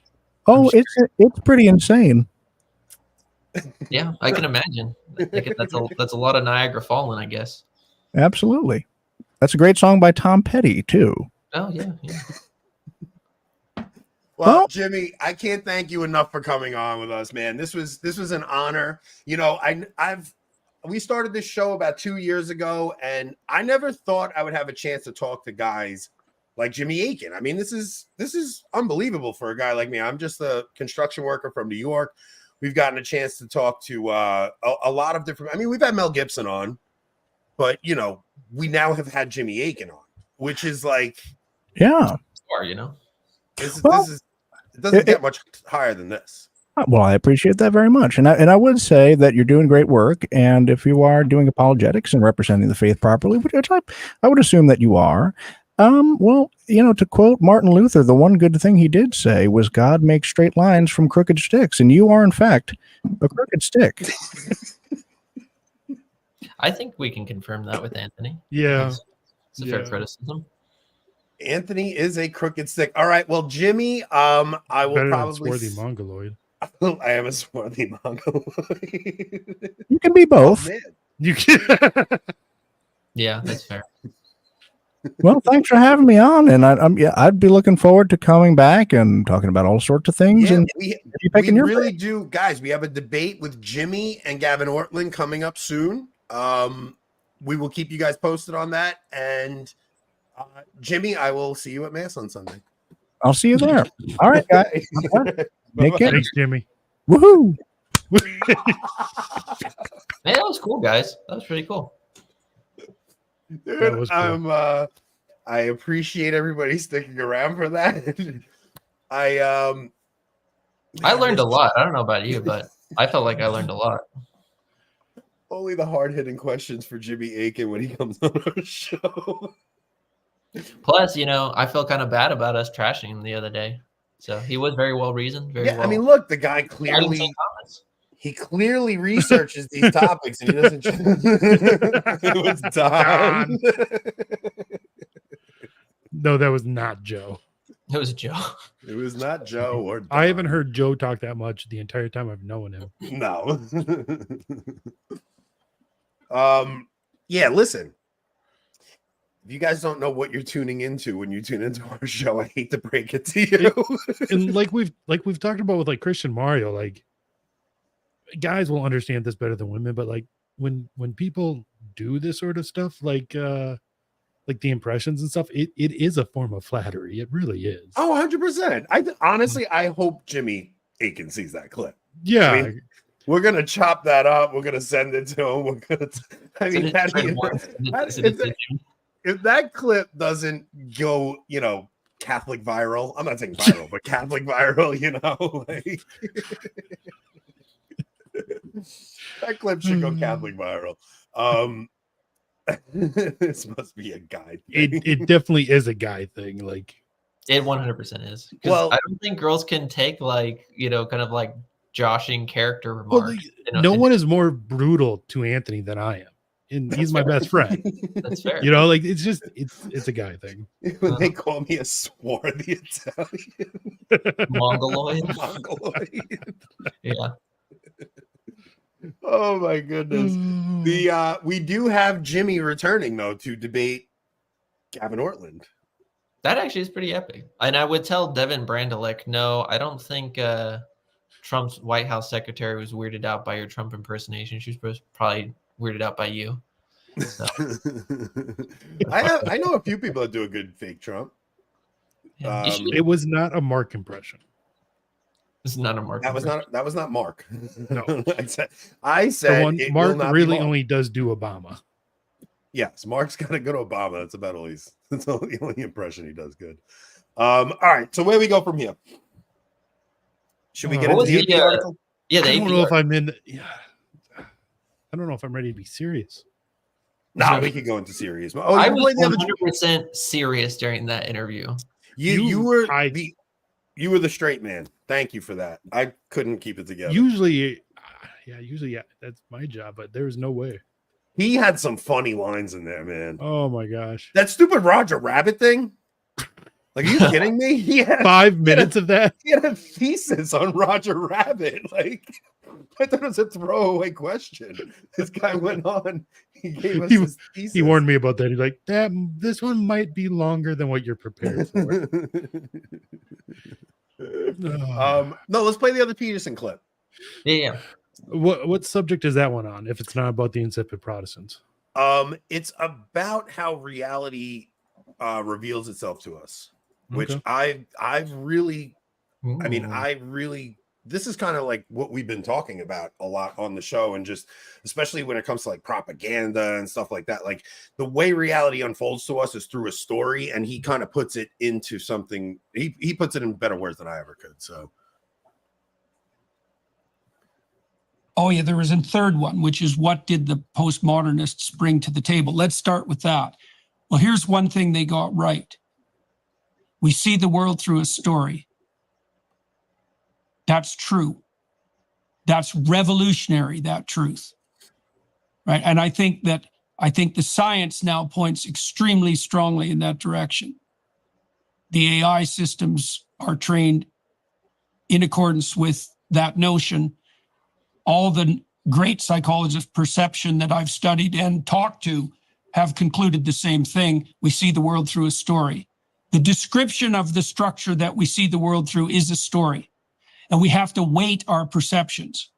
Oh, it's pretty insane. Yeah, I can imagine. That's a lot of Niagara Falling, I guess. Absolutely. That's a great song by Tom Petty, too. Oh yeah. Well, Jimmy, I can't thank you enough for coming on with us, man. This was an honor. You know, we started this show about 2 years ago, and I never thought I would have a chance to talk to guys like Jimmy Akin. I mean, this is unbelievable for a guy like me. I'm just a construction worker from New York. We've gotten a chance to talk to a lot of different. I mean, we've had Mel Gibson on, but you know, we now have had Jimmy Akin on, which is like, yeah, You know, it doesn't get much higher than this. Well, I appreciate that very much. And I would say that you're doing great work. And if you are doing apologetics and representing the faith properly, which I would assume that you are, well, you know, to quote Martin Luther, the one good thing he did say was God makes straight lines from crooked sticks. And you are, in fact, a crooked stick. I think we can confirm that with Anthony. Yeah. It's a fair criticism. Anthony is a crooked stick. All right. Well, Jimmy, I will Better probably than swarthy mongoloid. I am a swarthy mongoloid. You can be both. Oh, man. You can. Yeah, that's fair. Well, thanks for having me on, and I'd be looking forward to coming back and talking about all sorts of things. Yeah, and we your really do, guys. We have a debate with Jimmy and Gavin Ortland coming up soon. We will keep you guys posted on that. And Jimmy, I will see you at Mass on Sunday. I'll see you there. All right, guys. Take care. Thanks, Jimmy. Woohoo! Man, that was cool, guys. That was pretty cool. Dude, That was cool. I appreciate everybody sticking around for that. I learned a lot. I don't know about you, but I felt like I learned a lot. Only the hard-hitting questions for Jimmy Akin when he comes on our show. Plus, you know, I felt kind of bad about us trashing him the other day. So he was very well reasoned. Very well. I mean, look, the guy clearly researches these topics, and he doesn't. It was Don. No, that was not Joe. It was Joe. It was not Joe or Don. I haven't heard Joe talk that much the entire time I've known him. No. Yeah, listen. If you guys don't know what you're tuning into when you tune into our show, I hate to break it to you. And like we've talked about with like Christian Mario, like guys will understand this better than women, but like when people do this sort of stuff, like the impressions and stuff, it is a form of flattery. It really is. Oh, 100%. I hope Jimmy Akin sees that clip. Yeah. I mean, we're gonna chop that up. We're gonna send it to him. We're gonna. If that clip doesn't go, you know, Catholic viral, I'm not saying viral, but Catholic viral, you know, like that clip should go Catholic viral. This must be a guy thing. It definitely is a guy thing. Like it 100% is. Well, I don't think girls can take like, you know, kind of like joshing character remarks. No one is more brutal to Anthony than I am. And he's my best friend. That's fair. You know, like it's just it's a guy thing. When they call me a swarthy Italian Mongoloid. Yeah. Oh my goodness. We do have Jimmy returning though to debate Gavin Ortland. That actually is pretty epic. And I would tell Devin Brandalek, no, I don't think Trump's White House secretary was weirded out by your Trump impersonation. She was probably weirded out by you. So. I know a few people that do a good fake Trump. Yeah, it was not a Mark impression. It's not a Mark. That was not Mark. No, I said Mark really only does do Obama. Yes, Mark's got a good Obama. That's about all that's the only impression he does good. All right, so where we go from here? Should we get into the article? Yeah, I don't know if I'm in. Yeah, I don't know if I'm ready to be serious. No, we could go into serious. I was 100% serious during that interview. You were You were the straight man. Thank you for that. I couldn't keep it together. Usually, yeah, that's my job, but there's no way. He had some funny lines in there, man. Oh my gosh. That stupid Roger Rabbit thing. Like, are you kidding me? He had 5 minutes of that. He had a thesis on Roger Rabbit. Like, I thought it was a throwaway question. This guy went on. He gave us his thesis. He warned me about that. He's like, this one might be longer than what you're prepared for. No, let's play the other Peterson clip. Yeah. What subject is that one on? If it's not about the insipid Protestants, It's about how reality reveals itself to us, which Okay. I've really, I mean, Ooh. this is kind of like what we've been talking about a lot on the show, and just especially when it comes to like propaganda and stuff like that. Like, the way reality unfolds to us is through a story, and he kind of puts it into something. He puts it in better words than I ever could. So, Oh, yeah, there was a third one, which is what did the postmodernists bring to the table? Let's start with that. Well, here's one thing they got right. We see the world through a story. That's true. That's revolutionary, that truth. Right? And I think the science now points extremely strongly in that direction. The AI systems are trained in accordance with that notion. All the great psychologists of perception that I've studied and talked to have concluded the same thing. We see the world through a story. The description of the structure that we see the world through is a story, and we have to weight our perceptions.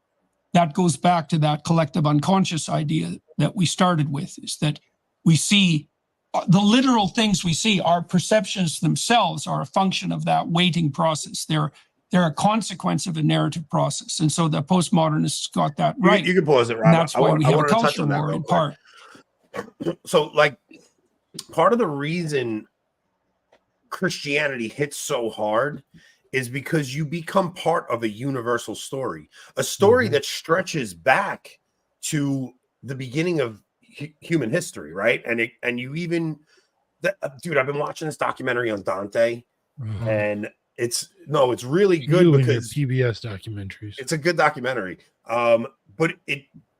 That goes back to that collective unconscious idea that we started with, is that we see the literal things we see. Our perceptions themselves are a function of that weighting process. They're a consequence of a narrative process. And so the postmodernists got that right. you can pause it, Rob. And that's why we have a to touch culture on that war real in quick. part. So, like, part of the reason Christianity hits so hard is because you become part of a universal story, a story that stretches back to the beginning of human history, right? And you even, dude, I've been watching this documentary on Dante, and it's really good because PBS documentaries. It's a good documentary. But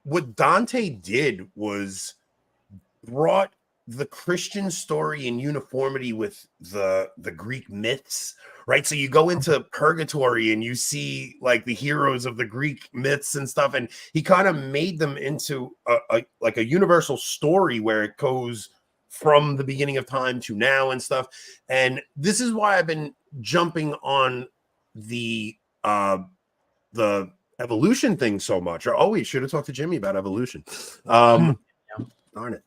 what Dante did was brought the Christian story in uniformity with the Greek myths, right? So you go into purgatory and you see like the heroes of the Greek myths and stuff, and he kind of made them into a universal story where it goes from the beginning of time to now and stuff. And this is why I've been jumping on the evolution thing so much. Or we should have talked to Jimmy about evolution. Darn it.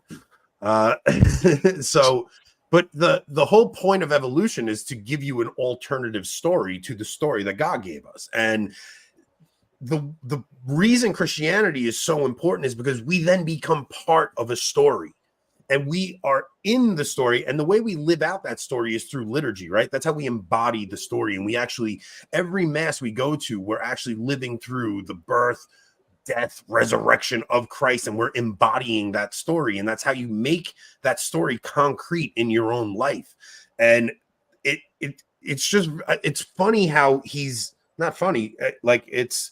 So, but the whole point of evolution is to give you an alternative story to the story that God gave us. And the reason Christianity is so important is because we then become part of a story, and we are in the story. And the way we live out that story is through liturgy, right? That's how we embody the story. And we actually, every mass we go to, we're actually living through the birth, death, resurrection of Christ, and we're embodying that story. And that's how you make that story concrete in your own life. And it's just, it's funny how he's not funny, like it's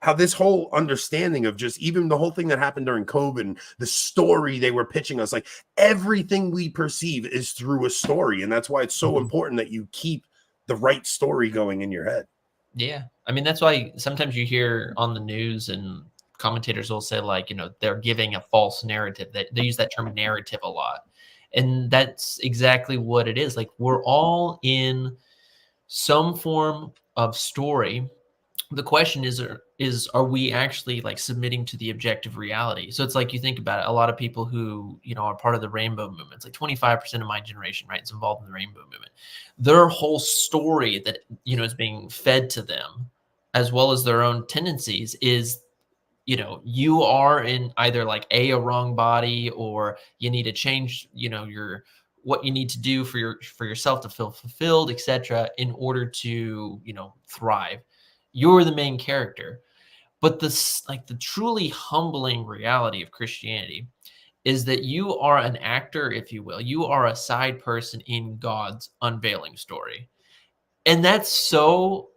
how this whole understanding of just even the whole thing that happened during COVID and the story they were pitching us, like everything we perceive is through a story. And that's why it's so important that you keep the right story going in your head. Yeah. I mean, that's why sometimes you hear on the news and commentators will say, like, they're giving a false narrative. That they use that term narrative a lot. And that's exactly what it is. Like, we're all in some form of story. The question is are we actually like submitting to the objective reality? So it's like, you think about it, a lot of people who, are part of the rainbow movement, it's like 25% of my generation, right, is involved in the rainbow movement. Their whole story that, is being fed to them, as well as their own tendencies, is, you are in either like a wrong body, or you need to change, what you need to do for yourself to feel fulfilled, etc., in order to, thrive. You're the main character. But the truly humbling reality of Christianity is that you are an actor, if you will. You are a side person in God's unveiling story. And that's so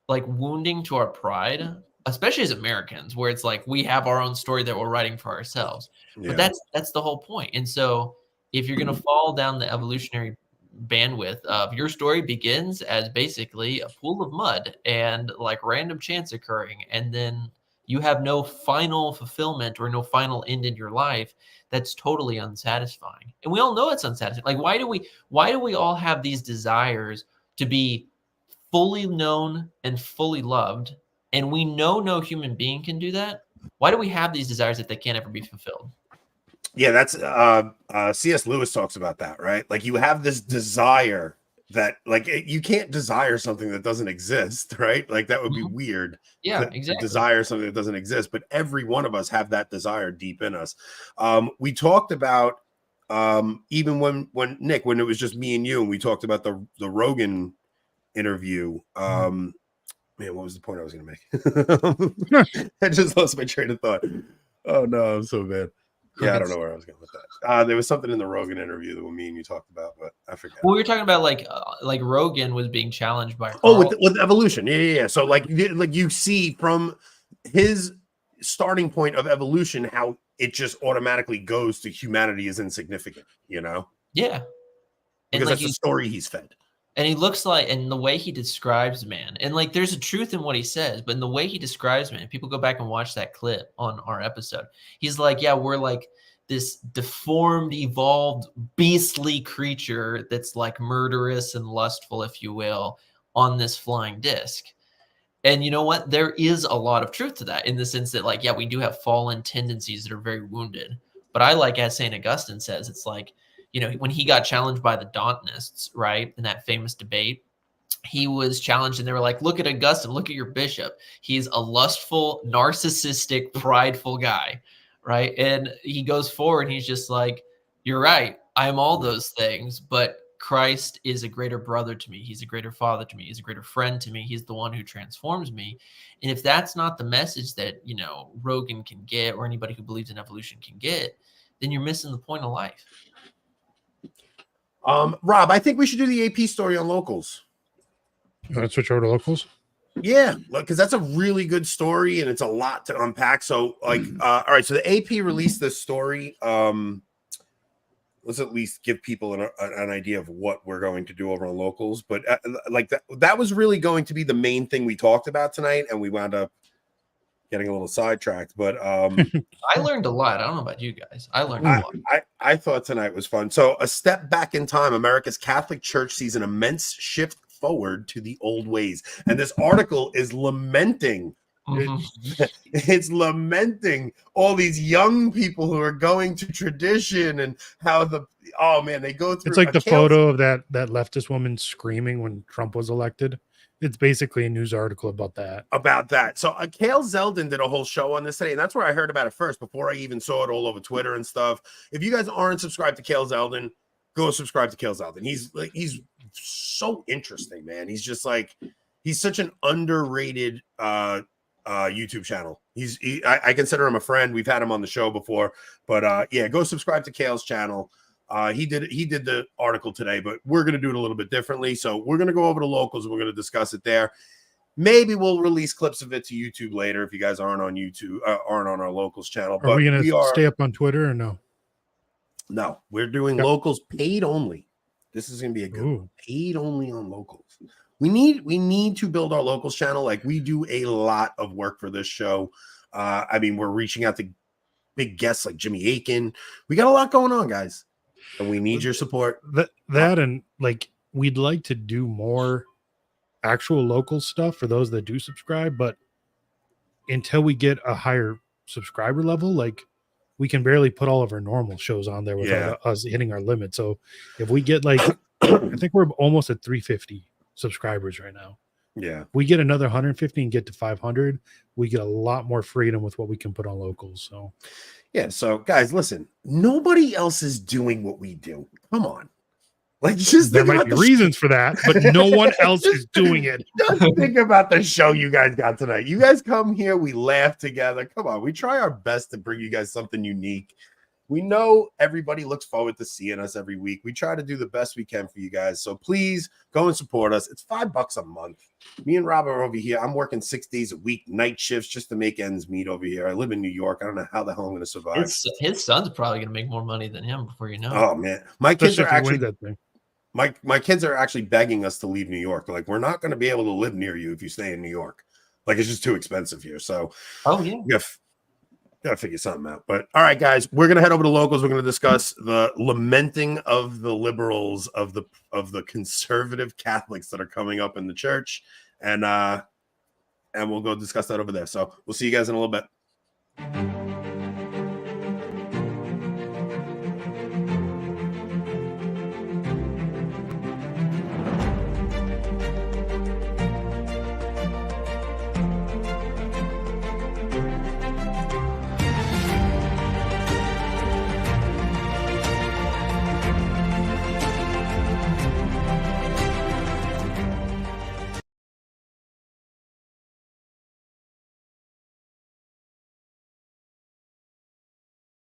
like wounding to our pride, especially as Americans, where it's like we have our own story that we're writing for ourselves. Yeah. But that's the whole point. And so if you're going to fall down the evolutionary bandwidth of your story begins as basically a pool of mud and like random chance occurring, and then you have no final fulfillment or no final end in your life, that's totally unsatisfying. And we all know it's unsatisfying. Like why do we all have these desires to be fully known and fully loved, and we know no human being can do that? Why do we have these desires if they can't ever be fulfilled? Yeah, that's C.S. Lewis talks about that, right? Like you have this desire that like you can't desire something that doesn't exist, right? Like that would be weird. Yeah, to exactly. desire something that doesn't exist, but every one of us have that desire deep in us. We talked about even when it was just me and you, and we talked about the Rogan interview. Man, what was the point I was going to make? I just lost my train of thought. Oh no, I'm so bad. Yeah, I don't know where I was going with that. There was something in the Rogan interview that me and you talked about, but I forget. Well, we were talking about like Rogan was being challenged by with evolution. Yeah. So like you see from his starting point of evolution how it just automatically goes to humanity is insignificant, you know? Yeah. Because and that's the story he's fed. And he looks like, and the way he describes man, and like there's a truth in what he says, but in the way he describes man, people go back and watch that clip on our episode. He's like, yeah, we're like this deformed, evolved, beastly creature that's like murderous and lustful, if you will, on this flying disc. And you know what? There is a lot of truth to that in the sense that, like, yeah, we do have fallen tendencies that are very wounded. But I like, as St. Augustine says, it's like, you know, when he got challenged by the Dantonists, right, in that famous debate, he was challenged and they were like, look at Augustine, look at your bishop. He's a lustful, narcissistic, prideful guy, right? And he goes forward and he's just like, you're right. I'm all those things, but Christ is a greater brother to me. He's a greater father to me. He's a greater friend to me. He's the one who transforms me. And if that's not the message that, you know, Rogan can get or anybody who believes in evolution can get, then you're missing the point of life. Rob, I think we should do the AP story on locals. Let's switch over to locals. Yeah, because that's a really good story and it's a lot to unpack. So, like, all right, so the AP released this story. Let's at least give people an idea of what we're going to do over on locals. But like that was really going to be the main thing we talked about tonight, and we wound up getting a little sidetracked. But I learned a lot. I don't know about you guys. I learned a lot. I thought tonight was fun. So, a step back in time, America's Catholic Church sees an immense shift forward to the old ways, and this article is lamenting. It's lamenting all these young people who are going to tradition and how they go through. It's like the photo of that leftist woman screaming when Trump was elected. It's basically a news article about that. So Cale Zeldin did a whole show on this today, and that's where I heard about it first before I even saw it all over Twitter and stuff. If you guys aren't subscribed to Cale Zeldin, go subscribe to Cale Zeldin. He's so interesting, man. He's just like, he's such an underrated YouTube channel. I consider him a friend. We've had him on the show before, but yeah, go subscribe to Cale's channel. He did the article today, but we're going to do it a little bit differently. So we're going to go over to locals and we're going to discuss it there. Maybe we'll release clips of it to YouTube later if you guys aren't on YouTube, aren't on our locals channel. Are we going to stay up on Twitter or no? No, we're doing locals paid only. This is going to be a good one. Paid only on locals. We need to build our locals channel. Like, we do a lot of work for this show. I mean, we're reaching out to big guests like Jimmy Akin. We got a lot going on, guys, and we need your support. That and like, we'd like to do more actual local stuff for those that do subscribe, but until we get a higher subscriber level, like, we can barely put all of our normal shows on there without us hitting our limit. So if we get like, I think we're almost at 350 subscribers right now. Yeah. We get another 150 and get to 500. We get a lot more freedom with what we can put on locals. So, yeah. So guys, listen, nobody else is doing what we do. Come on. Like, just there might be reasons for that, but no one else is doing it. Just think about the show you guys got tonight. You guys come here, we laugh together. Come on, we try our best to bring you guys something unique. We know everybody looks forward to seeing us every week. We try to do the best we can for you guys. So please go and support us. It's $5 a month. Me and Rob are over here. I'm working 6 days a week, night shifts, just to make ends meet over here. I live in New York. I don't know how the hell I'm going to survive. His son's probably going to make more money than him before you know it. Oh man, my kids Especially are if you actually win that thing. my kids are actually begging us to leave New York. They're like, we're not going to be able to live near you if you stay in New York. Like, it's just too expensive here. So, Oh yeah. Gotta figure something out. But all right, guys, we're gonna head over to locals. We're gonna discuss the lamenting of the liberals, of the conservative Catholics that are coming up in the church, and we'll go discuss that over there. So we'll see you guys in a little bit.